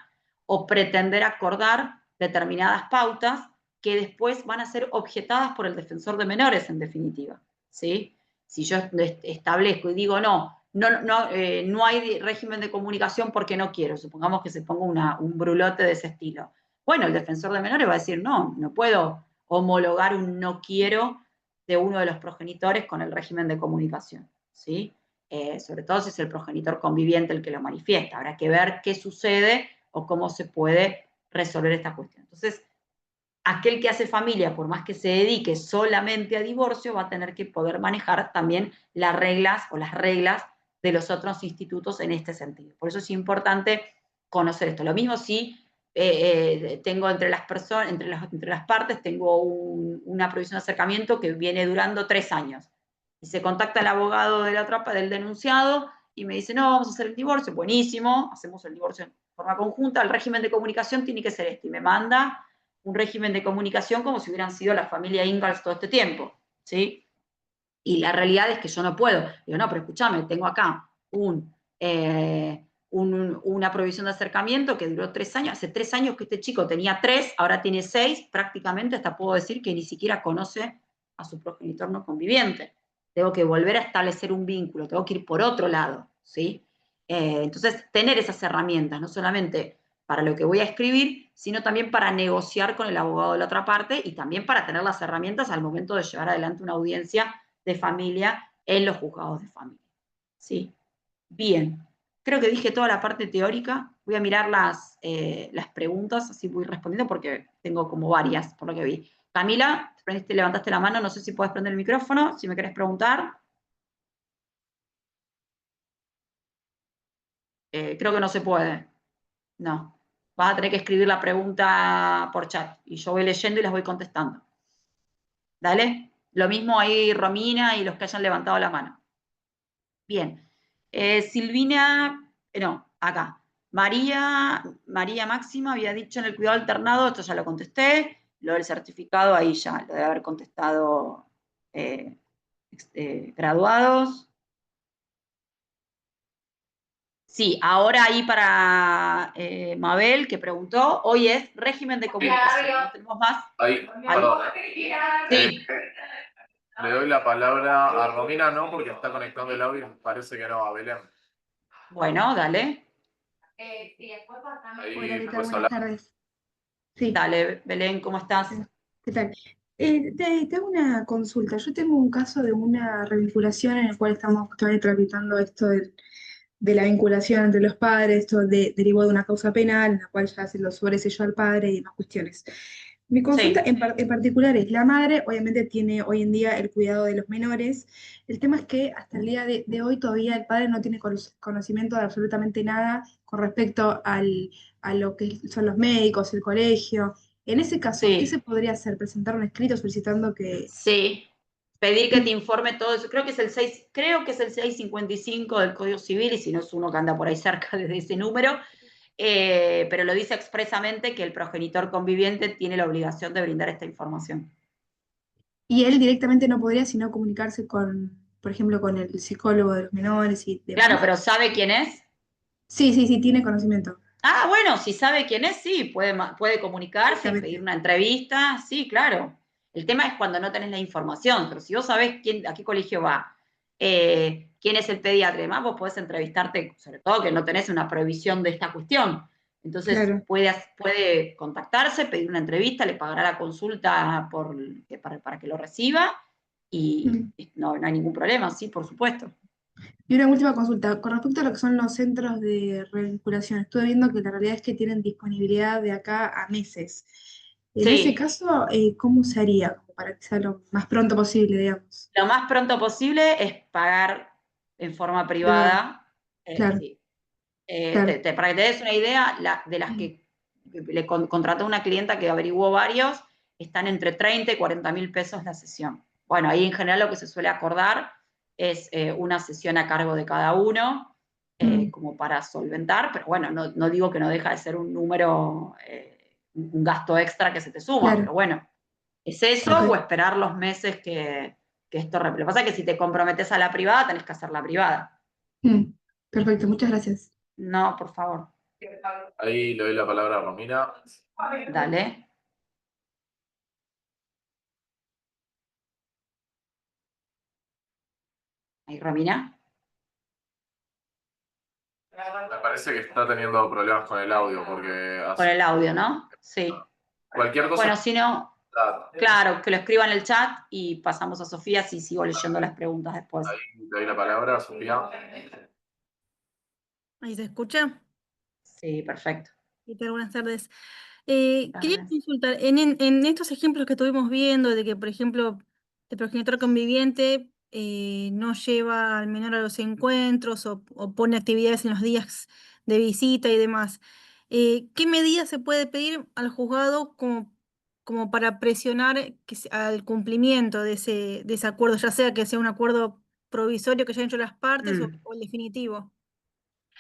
o pretender acordar determinadas pautas que después van a ser objetadas por el defensor de menores, en definitiva, ¿sí? Si yo establezco y digo, no hay régimen de comunicación porque no quiero, supongamos que se ponga un brulote de ese estilo. Bueno, el defensor de menores va a decir, no puedo homologar un no quiero de uno de los progenitores con el régimen de comunicación, ¿sí? Sobre todo si es el progenitor conviviente el que lo manifiesta. Habrá que ver qué sucede o cómo se puede resolver esta cuestión. Entonces, aquel que hace familia, por más que se dedique solamente a divorcio, va a tener que poder manejar también las reglas de los otros institutos en este sentido. Por eso es importante conocer esto. Lo mismo si tengo entre las personas, entre las partes, tengo una provisión de acercamiento que viene durando 3 años. Y se contacta el abogado del denunciado y me dice, no, vamos a hacer el divorcio. Buenísimo, hacemos el divorcio en forma conjunta. El régimen de comunicación tiene que ser este. Y me manda un régimen de comunicación como si hubieran sido la familia Ingalls todo este tiempo, ¿sí? Y la realidad es que yo no puedo. Digo, no, pero escúchame, tengo acá una provisión de acercamiento que duró 3 años. Hace 3 años que este chico tenía 3, ahora tiene 6, prácticamente hasta puedo decir que ni siquiera conoce a su progenitor no conviviente. Tengo que volver a establecer un vínculo, tengo que ir por otro lado, ¿sí? Entonces, tener esas herramientas, no solamente para lo que voy a escribir, sino también para negociar con el abogado de la otra parte y también para tener las herramientas al momento de llevar adelante una audiencia de familia en los juzgados de familia. ¿Sí? Bien, creo que dije toda la parte teórica. Voy a mirar las preguntas, así voy respondiendo porque tengo como varias, por lo que vi. Camila, levantaste la mano, no sé si puedes prender el micrófono, si me querés preguntar. Creo que no se puede. No. Vas a tener que escribir la pregunta por chat y yo voy leyendo y las voy contestando. ¿Dale? Lo mismo ahí Romina y los que hayan levantado la mano. Bien. Silvina, no, acá. María Máxima había dicho en el cuidado alternado, esto ya lo contesté, lo del certificado ahí ya lo debe haber contestado graduados. Sí, ahora ahí para Mabel, que preguntó, hoy es régimen de comunicación. ¿No tenemos más? Ahí, Ahí. perdón. Sí. Le doy la palabra a Romina, no, porque está conectando el audio, parece que no, a Belén. Bueno, dale. Ahí, Hola, ¿qué tal? pues, Buenas tardes. Sí, Dale, Belén, ¿cómo estás? ¿qué tal? Te hago una consulta. Yo tengo un caso de una revinculación en el cual estamos justamente tramitando esto de la vinculación entre los padres, esto derivó de una causa penal, en la cual ya se lo sobreseyó al padre y demás cuestiones. Mi consulta Sí, en particular es, la madre obviamente tiene hoy en día el cuidado de los menores. El tema es que hasta el día de hoy todavía el padre no tiene conocimiento de absolutamente nada con respecto a lo que son los médicos, el colegio. En ese caso, ¿qué se sí. podría hacer? ¿Presentar un escrito solicitando que... Sí, pedir que te informe todo eso. Creo que es el 655 del Código Civil, y si no es uno que anda por ahí cerca de ese número, pero lo dice expresamente que el progenitor conviviente tiene la obligación de brindar esta información. Y él directamente no podría sino comunicarse con, por ejemplo, con el psicólogo de los menores y Claro, demás? pero ¿sabe quién es? Sí, sí, sí, tiene conocimiento, Ah, bueno, si sabe quién es, sí, puede comunicarse y pedir directamente. una entrevista, sí, claro. El tema es cuando no tenés la información, pero si vos sabés a qué colegio va, quién es el pediatra y demás, vos podés entrevistarte, sobre todo que no tenés una prohibición de esta cuestión. Entonces Claro. puede contactarse, pedir una entrevista, le pagará la consulta para que lo reciba y Mm. no hay ningún problema, sí, por supuesto. Y una última consulta, con respecto a lo que son los centros de revinculación, estuve viendo que la realidad es que tienen disponibilidad de acá a meses. En ese Sí, caso, ¿cómo se haría? Como para que sea lo más pronto posible, digamos. lo más pronto posible es pagar en forma Privado. privada. Claro, Sí. claro. Para que te des una idea, de las que le contrató una clienta que averiguó varios, están entre 30 y 40 mil pesos la sesión. Bueno, ahí en general lo que se suele acordar es una sesión a cargo de cada uno, Mm, como para solventar, pero bueno, no digo que no deja de ser un número, un gasto extra que se te suma, claro, pero bueno, es eso ok. o esperar los meses que esto... Lo que pasa es que si te comprometes a la privada, tenés que hacer la privada. Perfecto, muchas gracias. No, por favor. Ahí le doy la palabra a Romina. Dale. Ahí, Romina. Me parece que está teniendo problemas con el audio, porque Con el audio, ¿no? Sí. cualquier cosa. Bueno, si no, claro, que lo escriba en el chat y pasamos a Sofía si sigo leyendo las preguntas después. Ahí le doy la palabra a Sofía. ¿Ahí se escucha? Sí, perfecto. ¿Qué tal? Buenas tardes. Quería Tardes. consultar, en estos ejemplos que estuvimos viendo, de que, por ejemplo, el progenitor conviviente no lleva al menor a los encuentros o pone actividades en los días de visita y demás, ¿qué medidas se puede pedir al juzgado como para presionar al cumplimiento de ese acuerdo, ya sea que sea un acuerdo provisorio que ya han hecho las partes o el definitivo?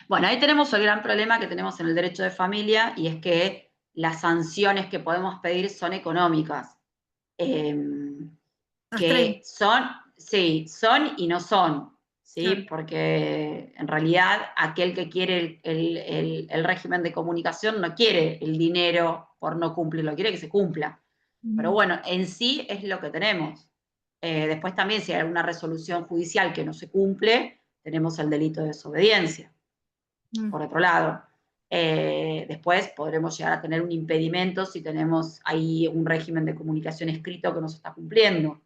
Bueno, ahí tenemos el gran problema que tenemos en el derecho de familia y es que las sanciones que podemos pedir son económicas. Que son, sí, son y no son, ¿sí? Claro. Porque en realidad aquel que quiere el régimen de comunicación no quiere el dinero por no cumplirlo, quiere que se cumpla. Pero bueno, en sí es lo que tenemos. Después también si hay alguna resolución judicial que no se cumple, tenemos el delito de desobediencia, por otro lado. Después podremos llegar a tener un impedimento si tenemos ahí un régimen de comunicación escrito que no se está cumpliendo.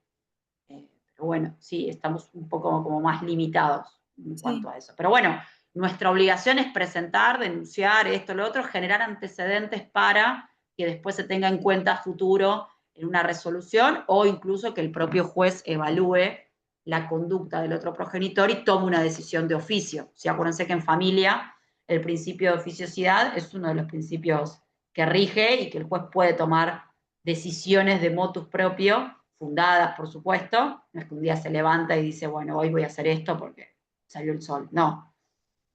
Pero bueno, sí, estamos un poco como más limitados en cuanto a eso. Pero bueno, nuestra obligación es presentar, denunciar esto, lo otro, generar antecedentes para que después se tenga en cuenta a futuro en una resolución o incluso que el propio juez evalúe la conducta del otro progenitor y tome una decisión de oficio. ¿Sí? Acuérdense que en familia el principio de oficiosidad es uno de los principios que rige y que el juez puede tomar decisiones de motus propio fundadas, por supuesto, no es que un día se levanta y dice, bueno, hoy voy a hacer esto porque salió el sol. No,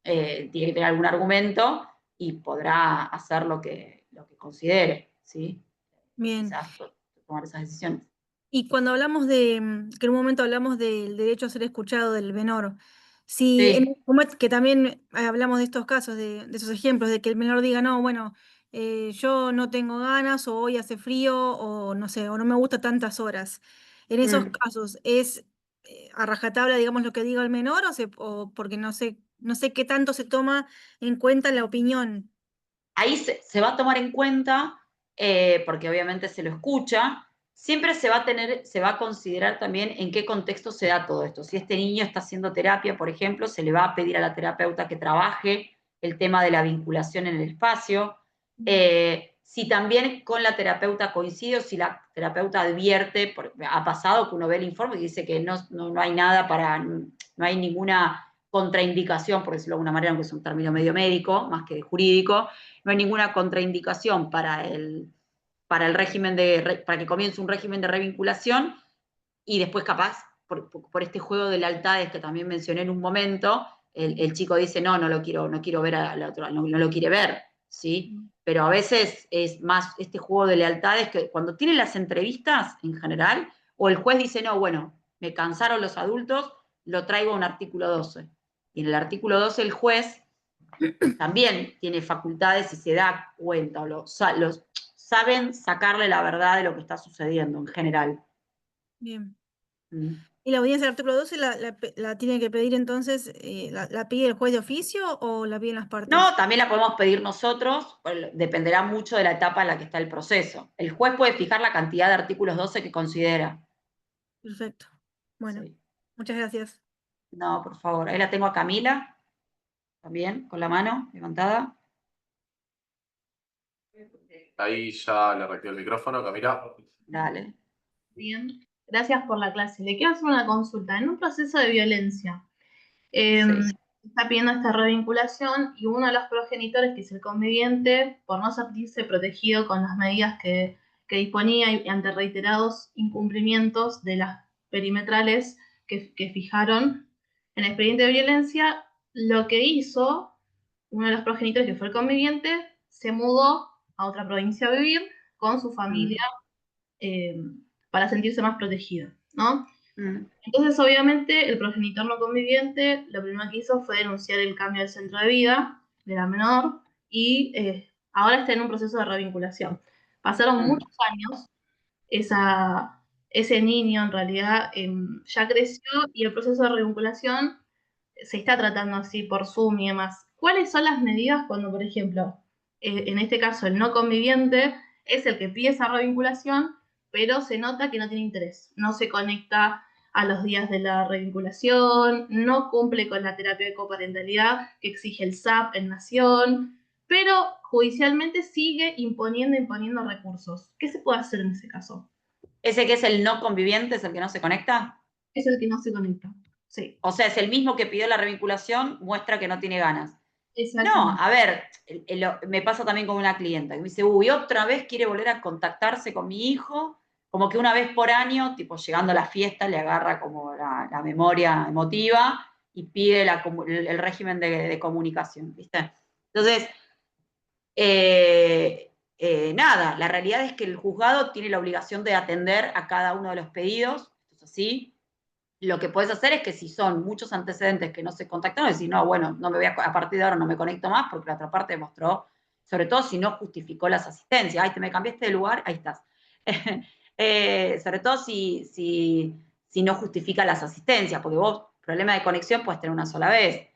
tiene que tener algún argumento y podrá hacer lo que considere, ¿sí? Bien. Quizás tomar esas decisiones. Y cuando hablamos que en un momento hablamos del derecho a ser escuchado del menor, si Sí. como es que también hablamos de estos casos, de esos ejemplos, de que el menor diga, no, bueno, yo no tengo ganas, o hoy hace frío, o no sé, o no me gusta tantas horas. En esos casos, ¿es a rajatabla, digamos, lo que diga el menor, o porque no sé qué tanto se toma en cuenta la opinión? Ahí se va a tomar en cuenta, porque obviamente se lo escucha, siempre se va a considerar también en qué contexto se da todo esto. Si este niño está haciendo terapia, por ejemplo, se le va a pedir a la terapeuta que trabaje el tema de la vinculación en el espacio. Si también con la terapeuta coincide o si la terapeuta advierte, ha pasado que uno ve el informe y dice que no hay nada no hay ninguna contraindicación, por decirlo de alguna manera, aunque es un término medio médico, más que jurídico, no hay ninguna contraindicación para el régimen para que comience un régimen de revinculación y después capaz, por este juego de lealtades que también mencioné en un momento, el chico dice, no quiero ver al otro, no lo quiere ver, ¿sí? Pero a veces es más este juego de lealtades que cuando tiene las entrevistas en general, o el juez dice, no, bueno, me cansaron los adultos, lo traigo a un artículo 12. Y en el artículo 12 el juez también tiene facultades y se da cuenta, saben sacarle la verdad de lo que está sucediendo en general. Bien. Mm. ¿Y la audiencia del artículo 12 la tiene que pedir entonces, la pide el juez de oficio o la piden las partes? No, también la podemos pedir nosotros, dependerá mucho de la etapa en la que está el proceso. El juez puede fijar la cantidad de artículos 12 que considera. Perfecto. Bueno, Sí. muchas gracias. No, por favor. Ahí la tengo a Camila, también, con la mano levantada. Ahí ya le reactivo el micrófono, Camila. Dale. Bien, gracias por la clase. Le quiero hacer una consulta. En un proceso de violencia, Sí. está pidiendo esta revinculación y uno de los progenitores, que es el conviviente, por no sentirse protegido con las medidas que disponía y ante reiterados incumplimientos de las perimetrales que fijaron en el expediente de violencia, lo que hizo uno de los progenitores, que fue el conviviente, se mudó a otra provincia a vivir con su familia para sentirse más protegido, ¿no? Entonces, obviamente, el progenitor no conviviente lo primero que hizo fue denunciar el cambio del centro de vida de la menor y ahora está en un proceso de revinculación. Pasaron muchos años, ese niño en realidad ya creció y el proceso de revinculación se está tratando así por Zoom y demás. ¿Cuáles son las medidas cuando, por ejemplo, en este caso el no conviviente es el que pide esa revinculación, pero se nota que no tiene interés, no se conecta a los días de la revinculación, no cumple con la terapia de coparentalidad que exige el SAP en Nación, pero judicialmente sigue imponiendo recursos? ¿Qué se puede hacer en ese caso? ¿Ese que es el no conviviente es el que no se conecta? Es el que no se conecta, sí. O sea, es el mismo que pidió la revinculación, muestra que no tiene ganas. No, Exactamente. a ver, me pasa también con una clienta que me dice, uy, otra vez quiere volver a contactarse con mi hijo, como que una vez por año, tipo llegando a la fiesta, le agarra como la memoria emotiva y pide el régimen de comunicación, ¿viste? Entonces, nada, la realidad es que el juzgado tiene la obligación de atender a cada uno de los pedidos, esto es así. Lo que puedes hacer es que si son muchos antecedentes que no se contactaron, decir, no, bueno, no me voy a partir de ahora no me conecto más, porque la otra parte demostró, sobre todo si no justificó las asistencias. Ay, te me cambiaste de lugar, ahí estás. Sobre todo si no justifica las asistencias, porque vos, problema de conexión puedes tener una sola vez.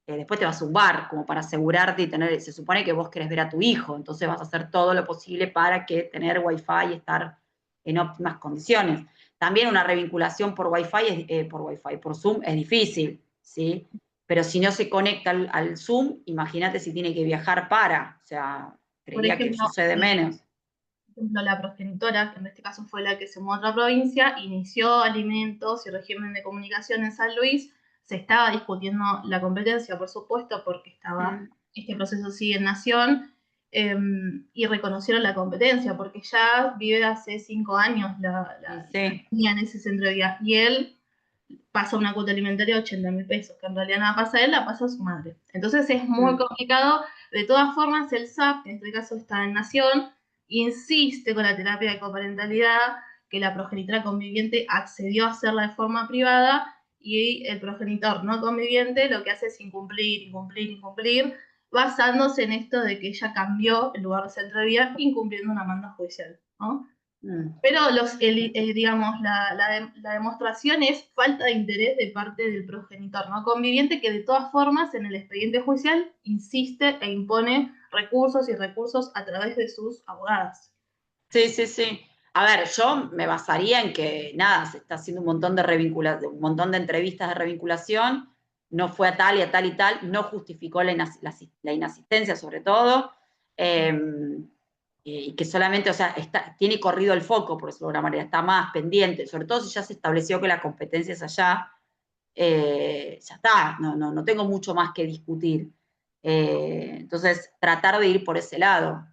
Después te vas a un bar, como para asegurarte y tener, se supone que vos querés ver a tu hijo, entonces vas a hacer todo lo posible para que tener wifi y estar en óptimas condiciones. También una revinculación por por Zoom es difícil, ¿sí? Pero si no se conecta al Zoom, imagínate si tiene que viajar o sea, Por creería que ejemplo, sucede menos. la progenitora, que en este caso fue la que se mudó a otra provincia, inició alimentos y régimen de comunicación en San Luis. Se estaba discutiendo la competencia, por supuesto, porque este proceso sigue en Nación, y reconocieron la competencia, porque ya vive hace 5 años la Sí. niña en ese centro de día, y él pasa una cuota alimentaria de 80.000 pesos, que en realidad nada pasa a él, la pasa a su madre. Entonces es muy complicado. De todas formas, el SAP, que en este caso está en Nación, insiste con la terapia de coparentalidad, que la progenitora conviviente accedió a hacerla de forma privada, y el progenitor no conviviente lo que hace es incumplir, basándose en esto de que ella cambió el lugar de centro de vida, incumpliendo una manda judicial, ¿no? Pero digamos, la demostración es falta de interés de parte del progenitor no conviviente, que de todas formas en el expediente judicial insiste e impone recursos y recursos a través de sus abogadas. Sí, sí, sí. A ver, yo me basaría en que, nada, se está haciendo un montón de un montón de entrevistas de revinculación, no fue a tal y a tal y tal, no justificó la inasistencia sobre todo, y que solamente, o sea, tiene corrido el foco, por decirlo de alguna manera, está más pendiente, sobre todo si ya se estableció que la competencia es allá, ya está, no tengo mucho más que discutir. Entonces, tratar de ir por ese lado.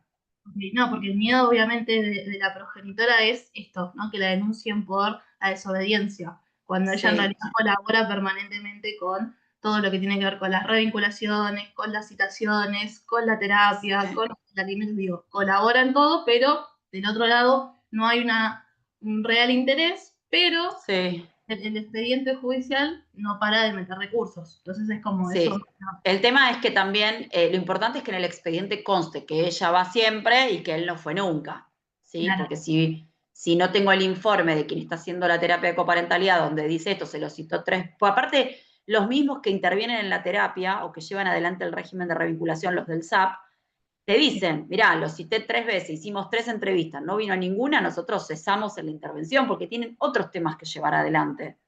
No, porque el miedo obviamente de la progenitora es esto, ¿no? Que la denuncien por la desobediencia, cuando ella en Sí. realidad colabora permanentemente con todo lo que tiene que ver con las revinculaciones, con las citaciones, con la terapia, Sí. con los alimentos, digo, colabora en todo, pero del otro lado no hay un real interés, pero Sí. el expediente judicial no para de meter recursos. Entonces es como Sí. eso. El tema es que también lo importante es que en el expediente conste que ella va siempre y que él no fue nunca, ¿sí? Claro. Porque si no tengo el informe de quien está haciendo la terapia de coparentalidad donde dice esto, se lo citó 3, pues aparte los mismos que intervienen en la terapia o que llevan adelante el régimen de revinculación, los del SAP, te dicen, mirá, lo cité 3 veces, hicimos 3 entrevistas, no vino ninguna, nosotros cesamos en la intervención porque tienen otros temas que llevar adelante.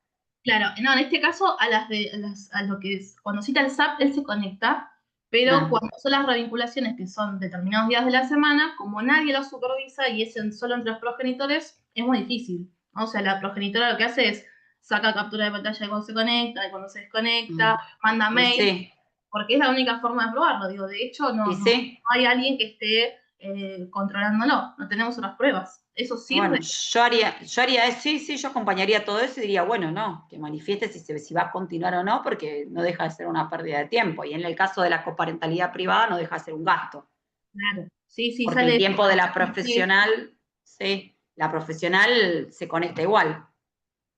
Claro, no, en este caso a lo que es, cuando cita el SAP, él se conecta, pero cuando son las revinculaciones que son determinados días de la semana, como nadie lo supervisa y es solo entre los progenitores, es muy difícil, ¿no? O sea, la progenitora lo que hace es saca captura de pantalla de cuando se conecta, de cuando se desconecta, manda mail, Sí. porque es la única forma de probarlo. Digo, de hecho, no Sí. hay alguien que esté controlándolo, no tenemos otras pruebas. ¿Eso sirve? Bueno, yo haría eso, sí, yo acompañaría todo eso y diría, bueno, no, que manifieste si va a continuar o no, porque no deja de ser una pérdida de tiempo. Y en el caso de la coparentalidad privada no deja de ser un gasto. Claro, sí, Porque sale el tiempo de la profesional, sí, la profesional se conecta igual.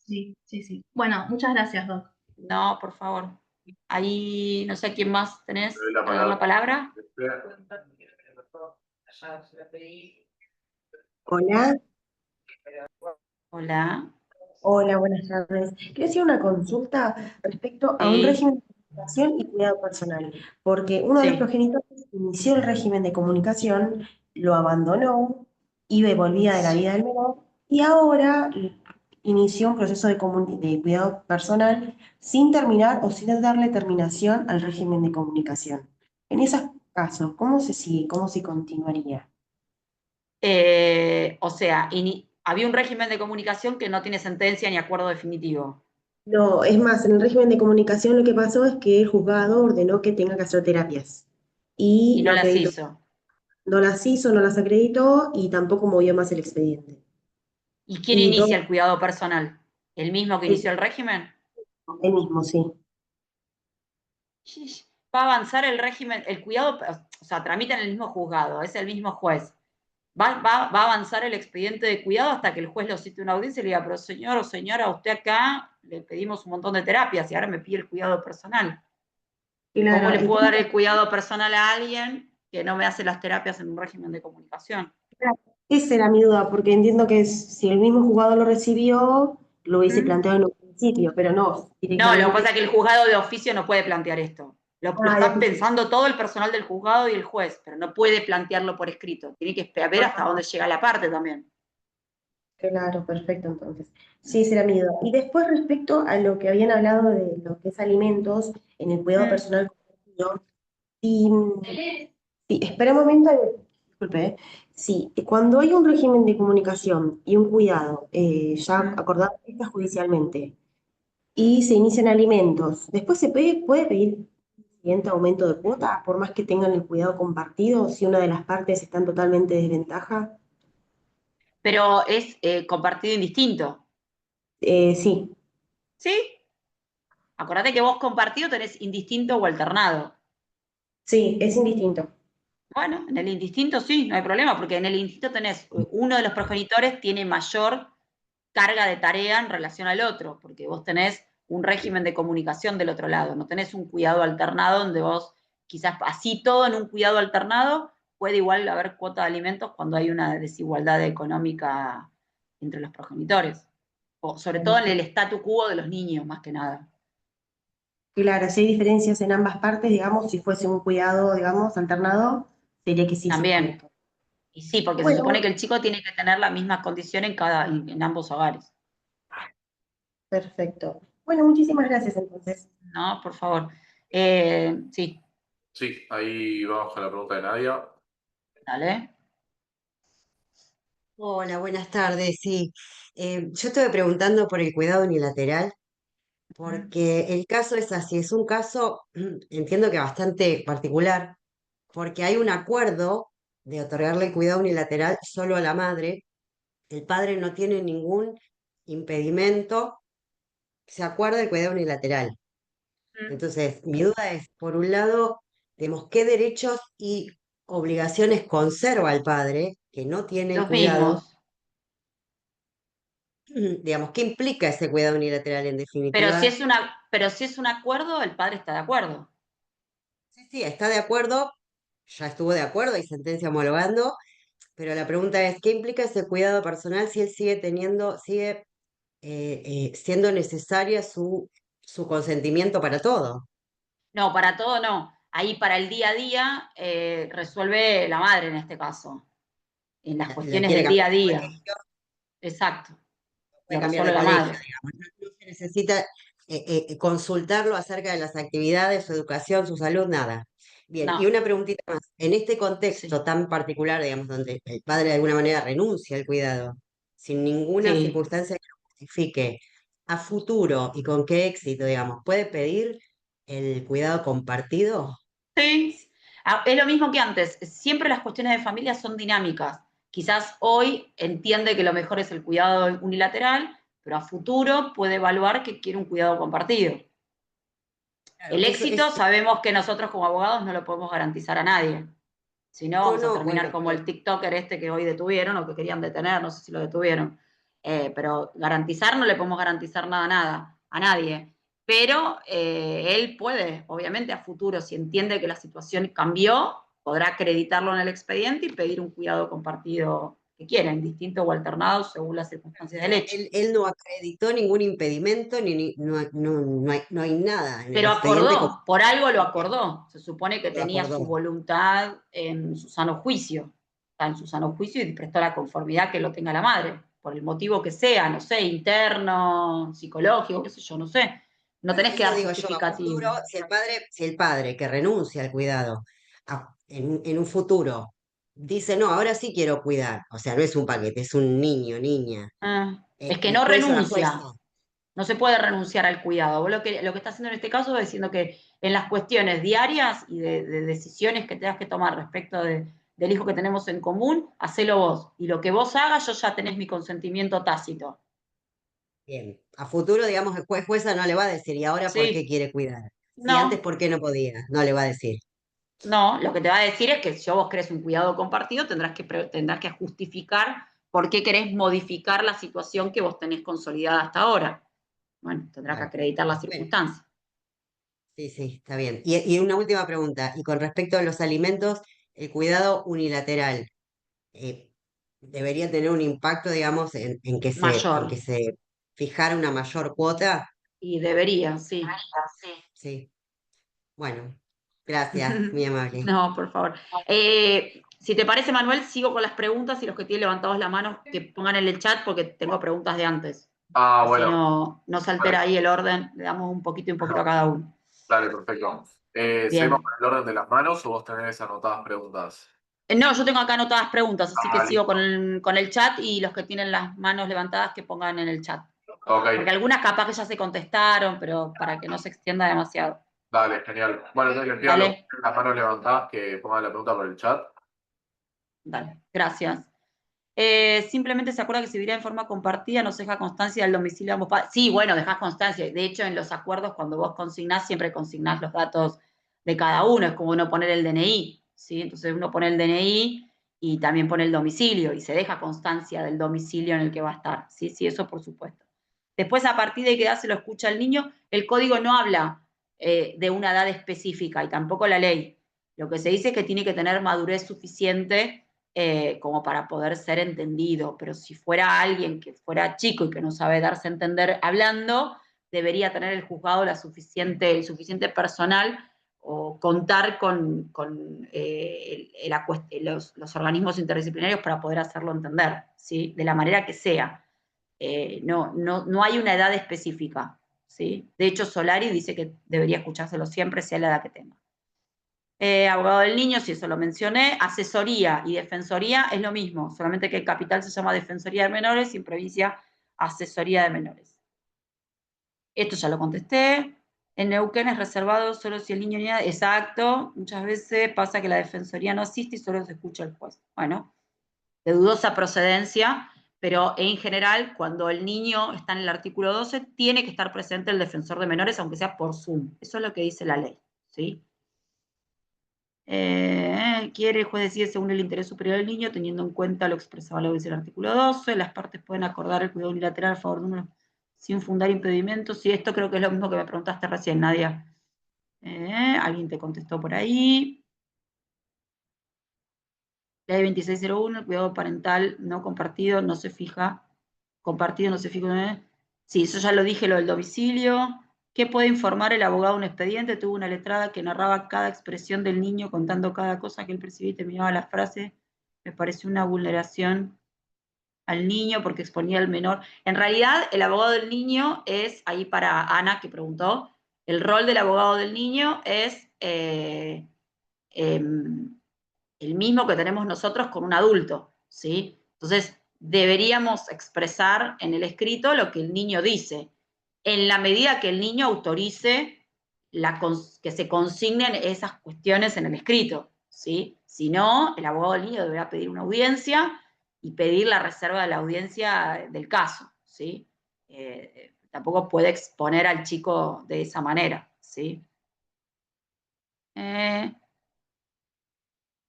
Sí, sí, sí. Bueno, muchas gracias, Doc. No, por favor. Ahí, no sé quién más tenés Le doy la para dar la palabra. Hola, Hola. hola, buenas tardes. Quería hacer una consulta respecto a un Sí, régimen de comunicación y cuidado personal, porque uno de los sí. progenitores inició el régimen de comunicación, lo abandonó, iba y volvía de la vida del menor, y ahora inició un proceso de cuidado personal sin terminar o sin darle terminación al régimen de comunicación. En esos casos, ¿cómo se sigue? ¿Cómo se continuaría? O sea, había un régimen de comunicación que no tiene sentencia ni acuerdo definitivo. No, es más, en el régimen de comunicación lo que pasó es que el juzgado ordenó que tenga que hacer terapias y Y no no las acreditó, hizo. no las hizo, no las acreditó y tampoco movió más el expediente. ¿Y quién Y inicia todo el cuidado personal? ¿El mismo que inició el, el régimen? el mismo, sí. Va a avanzar el régimen, el cuidado, o sea, tramita en el mismo juzgado, es el mismo juez. Va a avanzar el expediente de cuidado hasta que el juez lo cite a una audiencia y le diga, pero señor o señora, usted acá le pedimos un montón de terapias y ahora me pide el cuidado personal. ¿Cómo Claro, le puedo dar el cuidado personal a alguien que no me hace las terapias en un régimen de comunicación? esa era mi duda, porque entiendo que si el mismo juzgado lo recibió, lo hubiese ¿Mm? planteado en un principio, pero no, No, lo que pasa directamente. es que el juzgado de oficio no puede plantear esto. Lo Ah, de están oficio. pensando todo el personal del juzgado y el juez, pero no puede plantearlo por escrito. Tiene que ver hasta dónde llega la parte también. Claro, perfecto, entonces. Sí, esa era mi duda. Y después respecto a lo que habían hablado de lo que es alimentos en el cuidado Mm, personal compartido, y sí, espera un momento, disculpe. Sí, cuando hay un régimen de comunicación y un cuidado ya mm. acordado judicialmente y se inician alimentos, después puede pedir siguiente aumento de cuota, por más que tengan el cuidado compartido, si una de las partes está en totalmente desventaja. Pero es compartido indistinto. Sí, ¿Sí? Acordate que vos compartido tenés indistinto o alternado. sí, es indistinto. Bueno, en el indistinto sí, no hay problema, porque en el indistinto tenés, uno de los progenitores tiene mayor carga de tarea en relación al otro, porque vos tenés un régimen de comunicación del otro lado, no tenés un cuidado alternado donde vos, quizás así todo en un cuidado alternado, puede igual haber cuota de alimentos cuando hay una desigualdad económica entre los progenitores, o sobre todo en el statu quo de los niños, más que nada. Claro, si hay diferencias en ambas partes, digamos, si fuese un cuidado, digamos, alternado, sería que sí se puede. También. Y sí, porque se supone que Bueno, el chico tiene que tener las mismas condiciones en ambos hogares. perfecto. Bueno, muchísimas gracias entonces. ¿No? Por favor. Sí, Sí, ahí vamos con la pregunta de Nadia. dale. Hola, buenas tardes. Sí, yo estuve preguntando por el cuidado unilateral, porque el caso es así, es un caso, entiendo que bastante particular, porque hay un acuerdo de otorgarle el cuidado unilateral solo a la madre. El padre no tiene ningún impedimento, se acuerda el cuidado unilateral. Entonces, mi duda es, por un lado, digamos, ¿qué derechos y obligaciones conserva el padre que no tiene el Los cuidado? mismos. Digamos, ¿qué implica ese cuidado unilateral en definitiva? Pero si es un acuerdo, el padre está de acuerdo. Sí, sí, está de acuerdo, ya estuvo de acuerdo, hay sentencia homologando, pero la pregunta es, ¿qué implica ese cuidado personal si él sigue siendo necesaria su consentimiento para todo? No, para todo no. Ahí para el día a día resuelve la madre en este caso, en las La cuestiones quiere del día a cambiar de día. colegio, Exacto, puede lo cambiar resuelve de la colegio, madre. digamos. No se necesita consultarlo acerca de las actividades, su educación, su salud, nada. Bien, y No, una preguntita más. En este sí, contexto tan particular, digamos, donde el padre de alguna manera renuncia al cuidado, sin ninguna sí. circunstancia que lo justifique, a futuro y con qué éxito, digamos, ¿puede pedir el cuidado compartido? Sí, es lo mismo que antes. Siempre las cuestiones de familia son dinámicas. Quizás hoy entiende que lo mejor es el cuidado unilateral, pero a futuro puede evaluar que quiere un cuidado compartido. Claro, El eso éxito es. sabemos que nosotros como abogados no lo podemos garantizar a nadie. Si no, No, vamos a no, terminar bueno, como el TikToker este que hoy detuvieron o que querían detener, no sé si lo detuvieron. pero garantizar no le podemos garantizar nada a nadie. Pero él puede, obviamente, a futuro, si entiende que la situación cambió, podrá acreditarlo en el expediente y pedir un cuidado compartido que quiera, indistinto o alternado según las circunstancias del hecho. Él no acreditó ningún impedimento, no hay nada en el Pero expediente acordó, por algo lo acordó. Se supone que lo tenía acordó. su voluntad en su sano juicio. Está en su sano juicio y prestó la conformidad que lo tenga la madre, por el motivo que sea, no sé, interno, psicológico, qué sé yo, no sé. No tenés que Eso dar digo yo, a justificativo. futuro, si el padre que renuncia al cuidado en un futuro dice, no, ahora sí quiero cuidar, o sea, no es un paquete, es un niño, niña, Es que el no juez o la renuncia. jueza, No se puede renunciar al cuidado. Vos lo que está haciendo en este caso es diciendo que en las cuestiones diarias y de decisiones que tengas que tomar respecto del hijo que tenemos en común, hacelo vos. Y lo que vos hagas, yo ya tenés mi consentimiento tácito. bien, a futuro, digamos, el juez jueza no le va a decir, ¿y ahora por qué Sí, quiere cuidar? Si antes, no, ¿por qué no podía? No le va a decir. no. Lo que te va a decir es que si vos querés un cuidado compartido, tendrás que justificar por qué querés modificar la situación que vos tenés consolidada hasta ahora. Bueno, tendrás que Claro. acreditar las Bueno, circunstancias. sí, sí, está bien. Y una última pregunta, y con respecto a los alimentos, el cuidado unilateral, eh, ¿debería tener un impacto, digamos, en que Mayor. se fijara una mayor cuota? Y debería, sí. Sí. Bueno, gracias, muy amable. No, por favor. Si te parece, Manuel, sigo con las preguntas y los que tienen levantados la mano que pongan en el chat porque tengo preguntas de antes. Así Bueno, no se altera ahí el orden, le damos un poquito y un poquito a cada uno. dale, perfecto. ¿Seguimos Bien. con el orden de las manos o vos tenés anotadas preguntas? No, yo tengo acá anotadas preguntas, así que sigo Listo. con el chat y los que tienen las manos levantadas que pongan en el chat. Ok, Porque algunas capaz que ya se contestaron, pero para que no se extienda demasiado. dale, genial. Bueno, entonces les pido a los que Dale. tienen las manos levantadas que pongan la pregunta por el chat. Dale, gracias. Simplemente se acuerda que se vivirá en forma compartida, no se deja constancia del domicilio de ambos padres. Sí, bueno, dejás constancia. De hecho, en los acuerdos, cuando vos consignás, siempre consignás los datos de cada uno. Es como uno poner el DNI, ¿sí? Entonces uno pone el DNI y también pone el domicilio y se deja constancia del domicilio en el que va a estar. Sí, sí, eso por supuesto. Después, a partir de qué edad se lo escucha el niño, el código no habla de una edad específica y tampoco la ley. Lo que se dice es que tiene que tener madurez suficiente como para poder ser entendido, pero si fuera alguien que fuera chico y que no sabe darse a entender hablando, debería tener el juzgado el suficiente personal o contar con los organismos interdisciplinarios para poder hacerlo entender, ¿sí? De la manera que sea. No hay una edad específica, ¿sí? De hecho, Solari dice que debería escuchárselo siempre, sea la edad que tenga. Abogado del niño, si eso lo mencioné. Asesoría y defensoría es lo mismo, solamente que en capital se llama Defensoría de Menores y en provincia Asesoría de Menores. Esto ya lo contesté. En Neuquén es reservado solo si el niño niña. Exacto, muchas veces pasa que la defensoría no asiste y solo se escucha el juez. Bueno, de dudosa procedencia, pero en general, cuando el niño está en el artículo 12, tiene que estar presente el defensor de menores, aunque sea por Zoom. Eso es lo que dice la ley, ¿sí? Quiere el juez decide según el interés superior del niño, teniendo en cuenta lo expresado lo que dice el artículo 12, las partes pueden acordar el cuidado unilateral a favor de uno sin fundar impedimentos. Sí, esto creo que es lo mismo que me preguntaste recién, Nadia. Alguien te contestó por ahí. Ley 2601, el cuidado parental no compartido no se fija. Compartido no se fija. Sí, eso ya lo dije, lo del domicilio. ¿Qué puede informar el abogado de un expediente? Tuvo una letrada que narraba cada expresión del niño contando cada cosa que él percibía y terminaba la frase. Me pareció una vulneración al niño porque exponía al menor. En realidad, el abogado del niño es, ahí para Ana que preguntó, el rol del abogado del niño es el mismo que tenemos nosotros con un adulto, ¿sí? Entonces, deberíamos expresar en el escrito lo que el niño dice, en la medida que el niño autorice que se consignen esas cuestiones en el escrito, ¿sí? Si no, el abogado del niño deberá pedir una audiencia y pedir la reserva de la audiencia del caso, ¿sí? Tampoco puede exponer al chico de esa manera, ¿sí?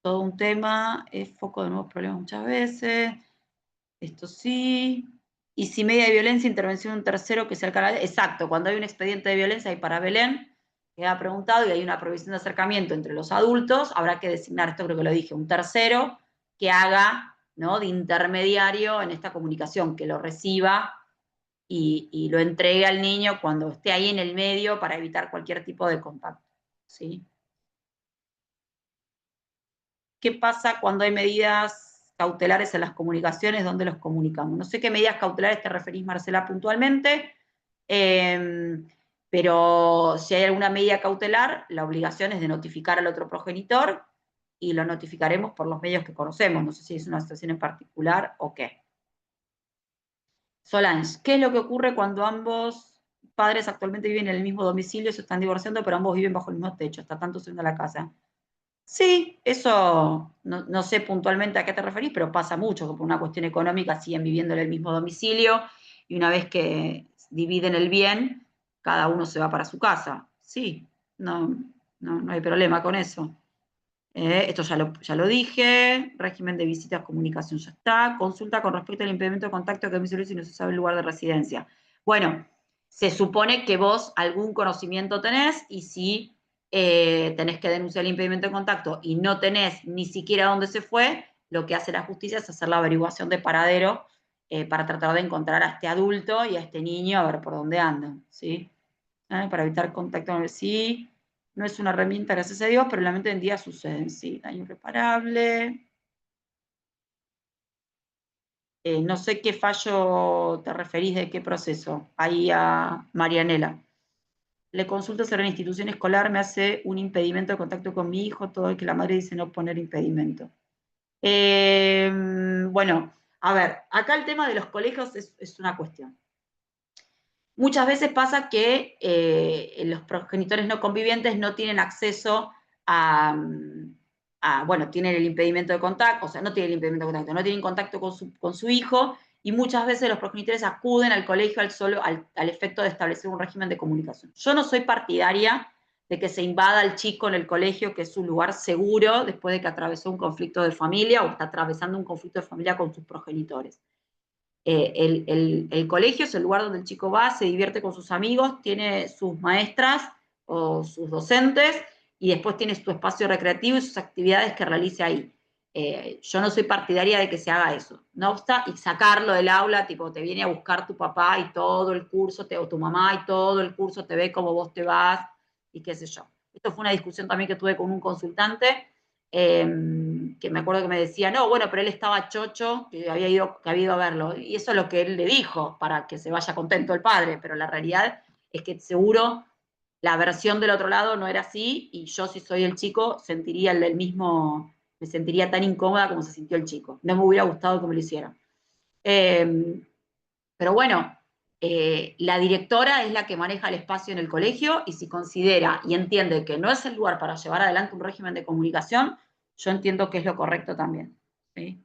Todo un tema, es foco de nuevos problemas muchas veces, esto sí. Y si media de violencia, intervención de un tercero que sea el canal. Exacto, cuando hay un expediente de violencia, hay para Belén, que ha preguntado, y hay una provisión de acercamiento entre los adultos, habrá que designar, esto creo que lo dije, un tercero que haga, ¿no?, de intermediario en esta comunicación, que lo reciba y lo entregue al niño cuando esté ahí en el medio para evitar cualquier tipo de contacto, ¿sí? ¿Qué pasa cuando hay medidas cautelares en las comunicaciones? ¿Dónde los comunicamos? No sé qué medidas cautelares te referís, Marcela, puntualmente, pero si hay alguna medida cautelar, la obligación es de notificar al otro progenitor y lo notificaremos por los medios que conocemos. No sé si es una situación en particular o qué. Solange, ¿qué es lo que ocurre cuando ambos padres actualmente viven en el mismo domicilio, se están divorciando, pero ambos viven bajo el mismo techo, está tanto subiendo la casa? Sí, eso no sé puntualmente a qué te referís, pero pasa mucho, que por una cuestión económica siguen viviendo en el mismo domicilio y una vez que dividen el bien, cada uno se va para su casa. Sí, no hay problema con eso. Esto ya lo dije, régimen de visitas, comunicación ya está, consulta con respecto al impedimento de contacto que me sirve si no se sabe el lugar de residencia. Bueno, se supone que vos algún conocimiento tenés y si tenés que denunciar el impedimento de contacto y no tenés ni siquiera dónde se fue, lo que hace la justicia es hacer la averiguación de paradero para tratar de encontrar a este adulto y a este niño a ver por dónde andan, ¿sí? Para evitar contacto con el sí. No es una herramienta, gracias a Dios, pero lamento en día suceden, sí. Daño irreparable. No sé qué fallo te referís, de qué proceso. Ahí a Marianela. Le consulto sobre la institución escolar, me hace un impedimento de contacto con mi hijo, todo el que la madre dice no poner impedimento. Bueno, a ver, acá el tema de los colegios es una cuestión. Muchas veces pasa que los progenitores no convivientes no tienen acceso bueno, tienen el impedimento de contacto, o sea, no tienen el impedimento de contacto, no tienen contacto con su hijo, y muchas veces los progenitores acuden al colegio al efecto de establecer un régimen de comunicación. Yo no soy partidaria de que se invada al chico en el colegio, que es un lugar seguro después de que atravesó un conflicto de familia o está atravesando un conflicto de familia con sus progenitores. El colegio es el lugar donde el chico va, se divierte con sus amigos, tiene sus maestras o sus docentes y después tiene su espacio recreativo y sus actividades que realice ahí. Yo no soy partidaria de que se haga eso. No obstante, y sacarlo del aula, tipo, te viene a buscar tu papá y todo el curso, o tu mamá y todo el curso te ve como vos te vas y qué sé yo. Esto fue una discusión también que tuve con un consultante que me acuerdo que me decía, no, bueno, pero él estaba chocho, que había ido a verlo, y eso es lo que él le dijo, para que se vaya contento el padre, pero la realidad es que seguro la versión del otro lado no era así, y yo si soy el chico sentiría me sentiría tan incómoda como se sintió el chico, no me hubiera gustado que me lo hicieran. Pero bueno, la directora es la que maneja el espacio en el colegio y si considera y entiende que no es el lugar para llevar adelante un régimen de comunicación, yo entiendo que es lo correcto también. ¿Sí?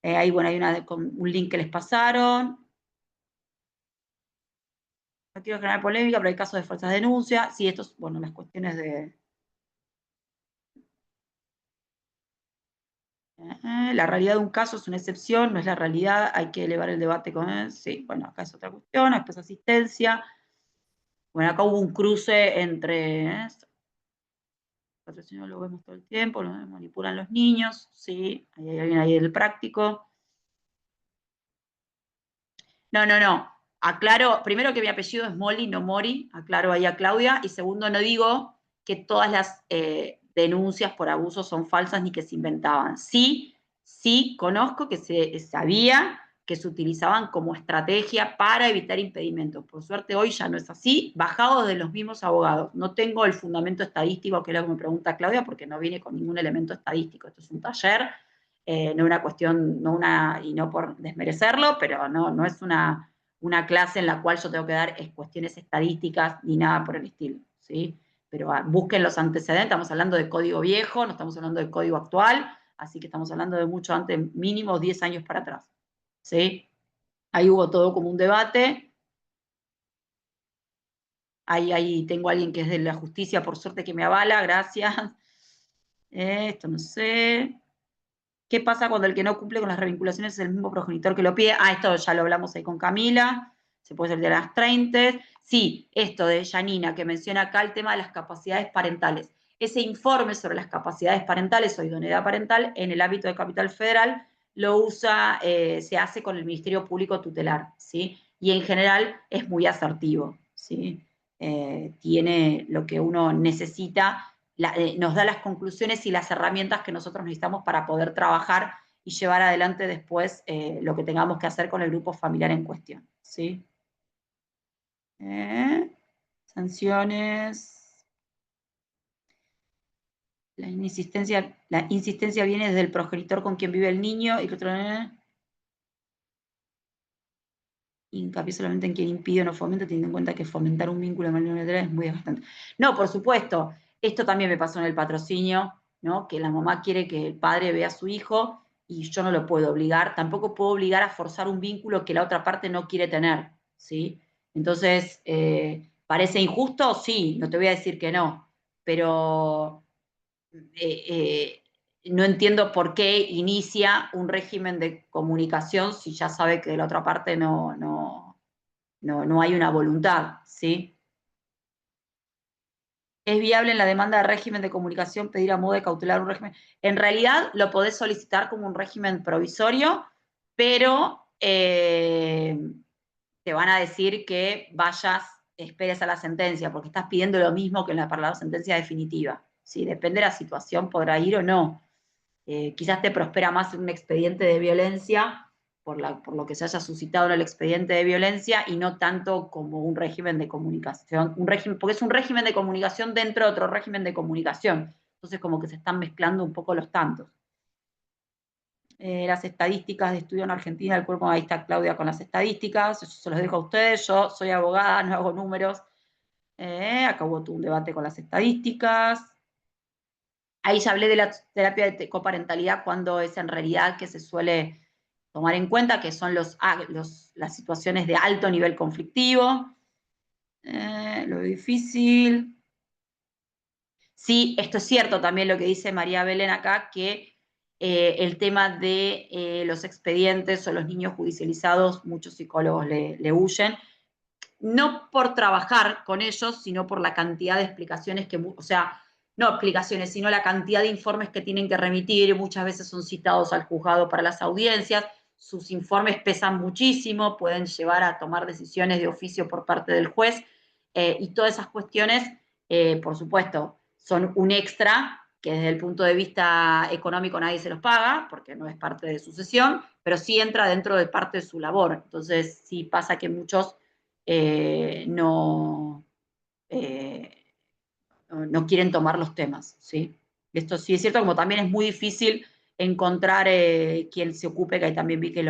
Ahí, bueno, hay un link que les pasaron. No quiero generar polémica, pero hay casos de falsas denuncias. Sí, estos, bueno, las cuestiones de... la realidad de un caso es una excepción, no es la realidad, hay que elevar el debate con él. Sí, bueno, acá es otra cuestión, después asistencia. Bueno, acá hubo un cruce entre... patrocinio lo vemos todo el tiempo, lo manipulan los niños, sí, hay alguien ahí del práctico. No, aclaro, primero que mi apellido es Molly, no Mori, aclaro ahí a Claudia, y segundo, no digo que todas las denuncias por abuso son falsas ni que se inventaban. Sí, conozco que se sabía que se utilizaban como estrategia para evitar impedimentos. Por suerte hoy ya no es así, bajado de los mismos abogados. No tengo el fundamento estadístico, que es lo que me pregunta Claudia, porque no viene con ningún elemento estadístico. Esto es un taller, no una cuestión, y no por desmerecerlo, pero no es una clase en la cual yo tengo que dar cuestiones estadísticas ni nada por el estilo, ¿sí? Pero busquen los antecedentes, estamos hablando de código viejo, no estamos hablando de código actual, así que estamos hablando de mucho antes, mínimo 10 años para atrás, ¿sí? Ahí hubo todo como un debate. Ahí tengo a alguien que es de la justicia, por suerte que me avala, gracias. Esto no sé. ¿Qué pasa cuando el que no cumple con las revinculaciones es el mismo progenitor que lo pide? Ah, esto ya lo hablamos ahí con Camila, se puede ser de las 30. Sí, esto de Janina, que menciona acá el tema de las capacidades parentales. Ese informe sobre las capacidades parentales o idoneidad parental en el ámbito de Capital Federal lo usa, se hace con el Ministerio Público Tutelar, ¿sí? Y en general es muy asertivo, ¿sí? Tiene lo que uno necesita, nos da las conclusiones y las herramientas que nosotros necesitamos para poder trabajar y llevar adelante después lo que tengamos que hacer con el grupo familiar en cuestión, ¿sí? Sanciones. La insistencia viene desde el progenitor con quien vive el niño y que otro hincapié solamente en quien impide o no fomenta, teniendo en cuenta que fomentar un vínculo unilateral es muy desgastante. No, por supuesto, esto también me pasó en el patrocinio, ¿no? Que la mamá quiere que el padre vea a su hijo y yo no lo puedo obligar, tampoco puedo obligar a forzar un vínculo que la otra parte no quiere tener, ¿sí? Entonces, ¿parece injusto? Sí, no te voy a decir que no, pero no entiendo por qué inicia un régimen de comunicación si ya sabe que de la otra parte no hay una voluntad, ¿sí? ¿Es viable en la demanda de régimen de comunicación pedir a modo de cautelar un régimen? En realidad lo podés solicitar como un régimen provisorio, pero te van a decir que vayas, esperes a la sentencia, porque estás pidiendo lo mismo que para la sentencia definitiva. ¿Sí? Depende de la situación, podrá ir o no. Quizás te prospera más un expediente de violencia por lo que se haya suscitado en el expediente de violencia y no tanto como un régimen de comunicación, porque es un régimen de comunicación dentro de otro régimen de comunicación. Entonces como que se están mezclando un poco los tantos. Las estadísticas de estudio en Argentina, el cuerpo, ahí está Claudia con las estadísticas, yo se los dejo a ustedes, yo soy abogada, no hago números. Acá hubo un debate con las estadísticas. Ahí ya hablé de la terapia de coparentalidad cuando es en realidad que se suele tomar en cuenta, que son las situaciones de alto nivel conflictivo. Lo difícil. Sí, esto es cierto también lo que dice María Belén acá, que el tema de los expedientes o los niños judicializados, muchos psicólogos le huyen. No por trabajar con ellos, sino por la cantidad de explicaciones o sea, no explicaciones, sino la cantidad de informes que tienen que remitir, muchas veces son citados al juzgado para las audiencias, sus informes pesan muchísimo, pueden llevar a tomar decisiones de oficio por parte del juez, y todas esas cuestiones, por supuesto, son un extra, que desde el punto de vista económico nadie se los paga, porque no es parte de su sesión, pero sí entra dentro de parte de su labor. Entonces, sí pasa que muchos no quieren tomar los temas, ¿sí? Esto sí es cierto, como también es muy difícil encontrar quien se ocupe, que ahí también vi que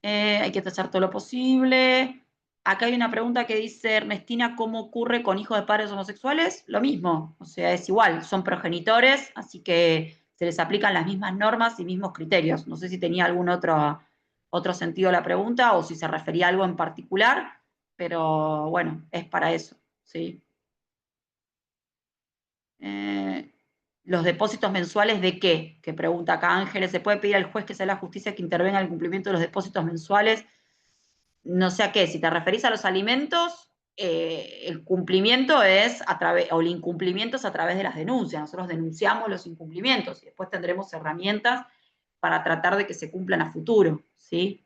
hay que tachar todo lo posible. Acá hay una pregunta que dice, Ernestina, ¿cómo ocurre con hijos de padres homosexuales? Lo mismo, o sea, es igual, son progenitores, así que se les aplican las mismas normas y mismos criterios. No sé si tenía algún otro sentido la pregunta o si se refería a algo en particular, pero bueno, es para eso, ¿sí? ¿Los depósitos mensuales de qué? Que pregunta acá Ángeles, ¿se puede pedir al juez que sea la justicia que intervenga en el cumplimiento de los depósitos mensuales? No sé a qué, si te referís a los alimentos, el cumplimiento es o el incumplimiento es a través de las denuncias. Nosotros denunciamos los incumplimientos y después tendremos herramientas para tratar de que se cumplan a futuro, ¿sí?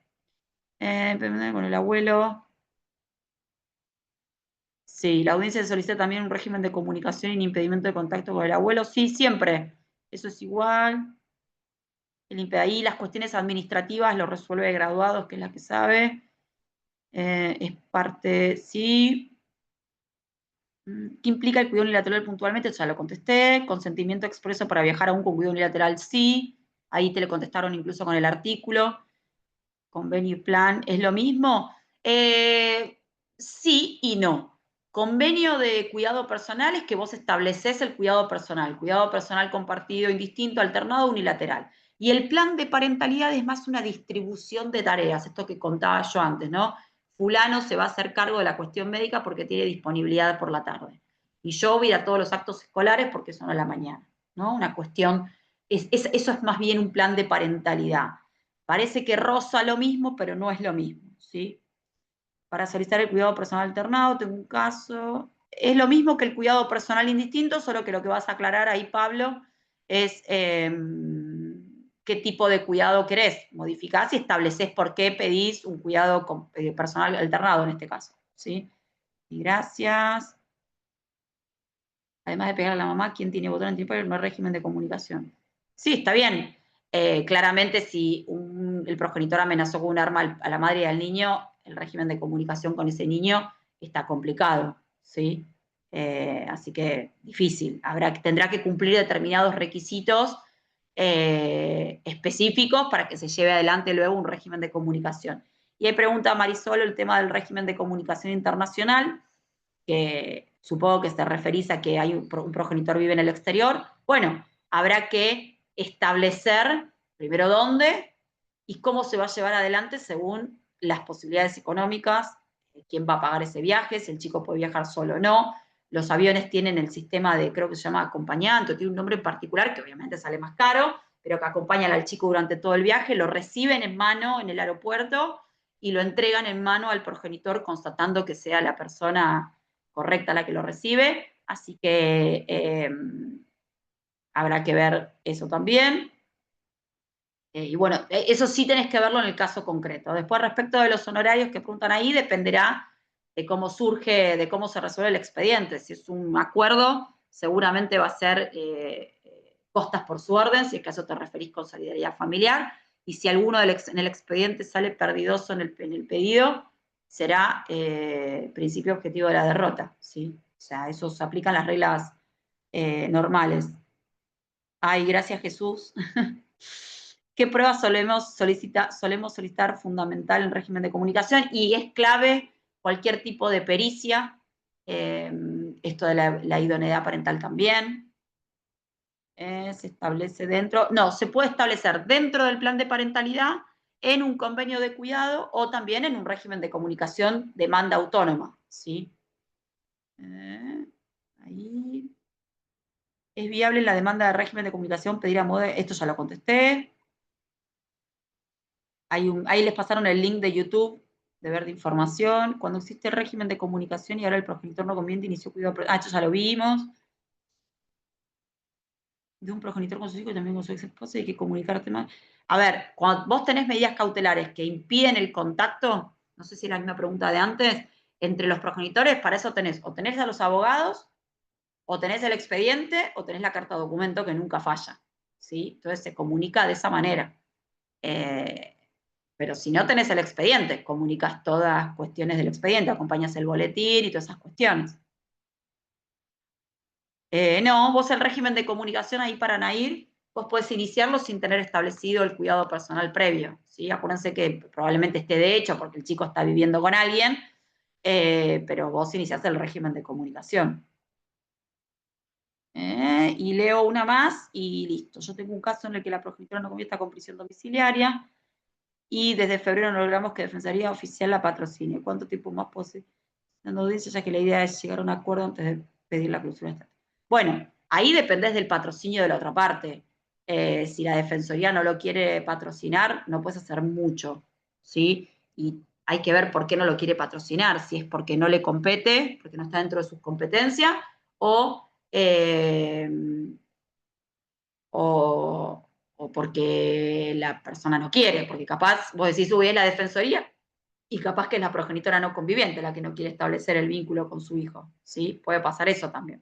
Con el abuelo. Sí, la audiencia solicita también un régimen de comunicación y impedimento de contacto con el abuelo. Sí, siempre. Eso es igual. Ahí las cuestiones administrativas lo resuelve graduados, que es la que sabe. Es parte, sí. ¿Qué implica el cuidado unilateral puntualmente? Ya lo contesté. Consentimiento expreso para viajar aún con cuidado unilateral, sí. Ahí te lo contestaron incluso con el artículo. Convenio y plan, ¿es lo mismo? Sí y no. Convenio de cuidado personal es que vos estableces el cuidado personal compartido, indistinto, alternado, unilateral. Y el plan de parentalidad es más una distribución de tareas, esto que contaba yo antes, ¿no? Fulano se va a hacer cargo de la cuestión médica porque tiene disponibilidad por la tarde. Y yo voy a ir a todos los actos escolares porque son a la mañana, ¿no? Una cuestión eso es más bien un plan de parentalidad. Parece que roza lo mismo, pero no es lo mismo, ¿sí? Para solicitar el cuidado personal alternado, tengo un caso. Es lo mismo que el cuidado personal indistinto, solo que lo que vas a aclarar ahí, Pablo, es qué tipo de cuidado querés. Modificás y estableces por qué pedís un cuidado personal alternado en este caso, ¿sí? Y gracias. Además de pegar a la mamá, ¿quién tiene botón antipoder? No hay régimen de comunicación. Sí, está bien. Claramente, si el progenitor amenazó con un arma a la madre y al niño, el régimen de comunicación con ese niño está complicado, ¿sí? Así que difícil. Tendrá que cumplir determinados requisitos específicos para que se lleve adelante luego un régimen de comunicación. Y ahí pregunta Marisol el tema del régimen de comunicación internacional, que supongo que te referís a que hay un progenitor vive en el exterior. Bueno, habrá que establecer primero dónde y cómo se va a llevar adelante según las posibilidades económicas, quién va a pagar ese viaje, si el chico puede viajar solo o no. Los aviones tienen el sistema de, creo que se llama acompañante, tiene un nombre en particular que obviamente sale más caro, pero que acompañan al chico durante todo el viaje, lo reciben en mano en el aeropuerto y lo entregan en mano al progenitor constatando que sea la persona correcta la que lo recibe, así que habrá que ver eso también. Y bueno, eso sí tenés que verlo en el caso concreto. Después, respecto de los honorarios que preguntan ahí, dependerá de cómo surge, de cómo se resuelve el expediente. Si es un acuerdo, seguramente va a ser costas por su orden, si es que a eso te referís con solidaridad familiar, y si alguno en el expediente sale perdidoso en el pedido, será principio objetivo de la derrota, ¿sí? O sea, eso se aplican las reglas normales. Ay, gracias Jesús. ¿Qué pruebas solemos solicitar fundamental en régimen de comunicación? Y es clave cualquier tipo de pericia, esto de la idoneidad parental también. Se establece dentro, no, se puede establecer dentro del plan de parentalidad, en un convenio de cuidado o también en un régimen de comunicación demanda autónoma, ¿sí? Ahí. ¿Es viable la demanda de régimen de comunicación pedir a MODE? Esto ya lo contesté. Ahí les pasaron el link de YouTube de ver de información. Cuando existe régimen de comunicación y ahora el progenitor no conviene, inició cuidado. Esto ya lo vimos. De un progenitor con sus hijos y también con su ex esposa, hay que comunicarte más. A ver, cuando vos tenés medidas cautelares que impiden el contacto, no sé si es la misma pregunta de antes, entre los progenitores, para eso tenés, o tenés a los abogados, o tenés el expediente, o tenés la carta de documento que nunca falla, ¿sí? Entonces se comunica de esa manera. Pero si no tenés el expediente, comunicas todas cuestiones del expediente, acompañas el boletín y todas esas cuestiones. No, vos el régimen de comunicación ahí para Nair, vos podés iniciarlo sin tener establecido el cuidado personal previo, ¿sí? Acuérdense que probablemente esté de hecho porque el chico está viviendo con alguien, pero vos iniciás el régimen de comunicación. Y leo una más y listo. Yo tengo un caso en el que la progenitora no conviene con prisión domiciliaria y desde febrero no logramos que Defensoría Oficial la patrocine. ¿Cuánto tiempo más posee? Dando audiencia, ya que la idea es llegar a un acuerdo antes de pedir la clausura estatal. Bueno, ahí dependés del patrocinio de la otra parte. Si la Defensoría no lo quiere patrocinar, no puedes hacer mucho, ¿sí? Y hay que ver por qué no lo quiere patrocinar, si es porque no le compete, porque no está dentro de sus competencias, o, eh, o, o porque la persona no quiere, porque capaz vos decís, uy, es la Defensoría, y capaz que es la progenitora no conviviente la que no quiere establecer el vínculo con su hijo, ¿sí? Puede pasar eso también.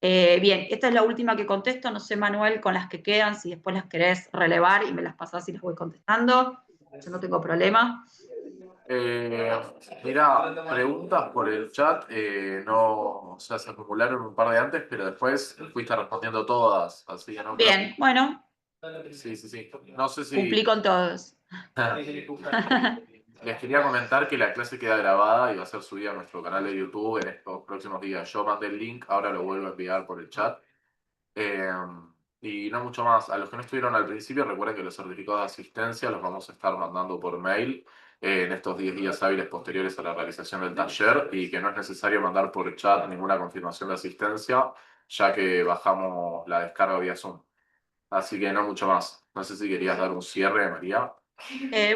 Bien, esta es la última que contesto, no sé, Manuel, con las que quedan, si después las querés relevar y me las pasás y las voy contestando, yo no tengo problema. Mira, preguntas por el chat, no, o sea, se acumularon un par de antes, pero después fuiste respondiendo todas, así que no creo. Bien, bueno, Sí, sí, sí. No sé si. cumplí con todos. Les quería comentar que la clase queda grabada y va a ser subida a nuestro canal de YouTube en estos próximos días. Yo mandé el link, ahora lo vuelvo a enviar por el chat. Y no mucho más. A los que no estuvieron al principio, recuerden que los certificados de asistencia los vamos a estar mandando por mail en estos 10 días hábiles posteriores a la realización del taller y que no es necesario mandar por chat ninguna confirmación de asistencia, ya que bajamos la descarga vía Zoom. Así que no mucho más. No sé si querías dar un cierre, María.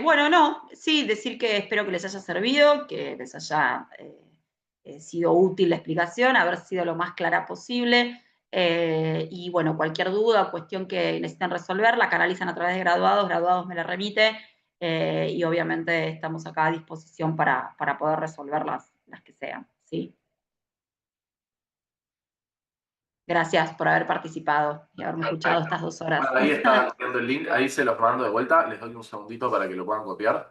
Bueno, no, sí, decir que espero que les haya servido, que les haya sido útil la explicación, haber sido lo más clara posible. Y bueno, cualquier duda o cuestión que necesiten resolver, la canalizan a través de graduados, graduados me la remite, y obviamente estamos acá a disposición para poder resolver las que sean, ¿sí? Gracias por haber participado y haberme escuchado estas 2 horas. Bueno, ahí está viendo el link, ahí se los mando de vuelta, les doy un segundito para que lo puedan copiar.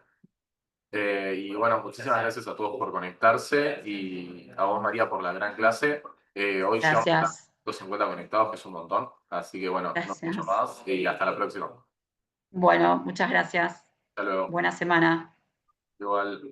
Y bueno, muchísimas gracias a todos por conectarse y a vos, María, por la gran clase. Hoy llevamos Gracias. 250 conectados, que es un montón. Así que bueno, no Gracias. mucho más y hasta la próxima. Bueno, muchas gracias. Hasta luego. Buena semana. Igual.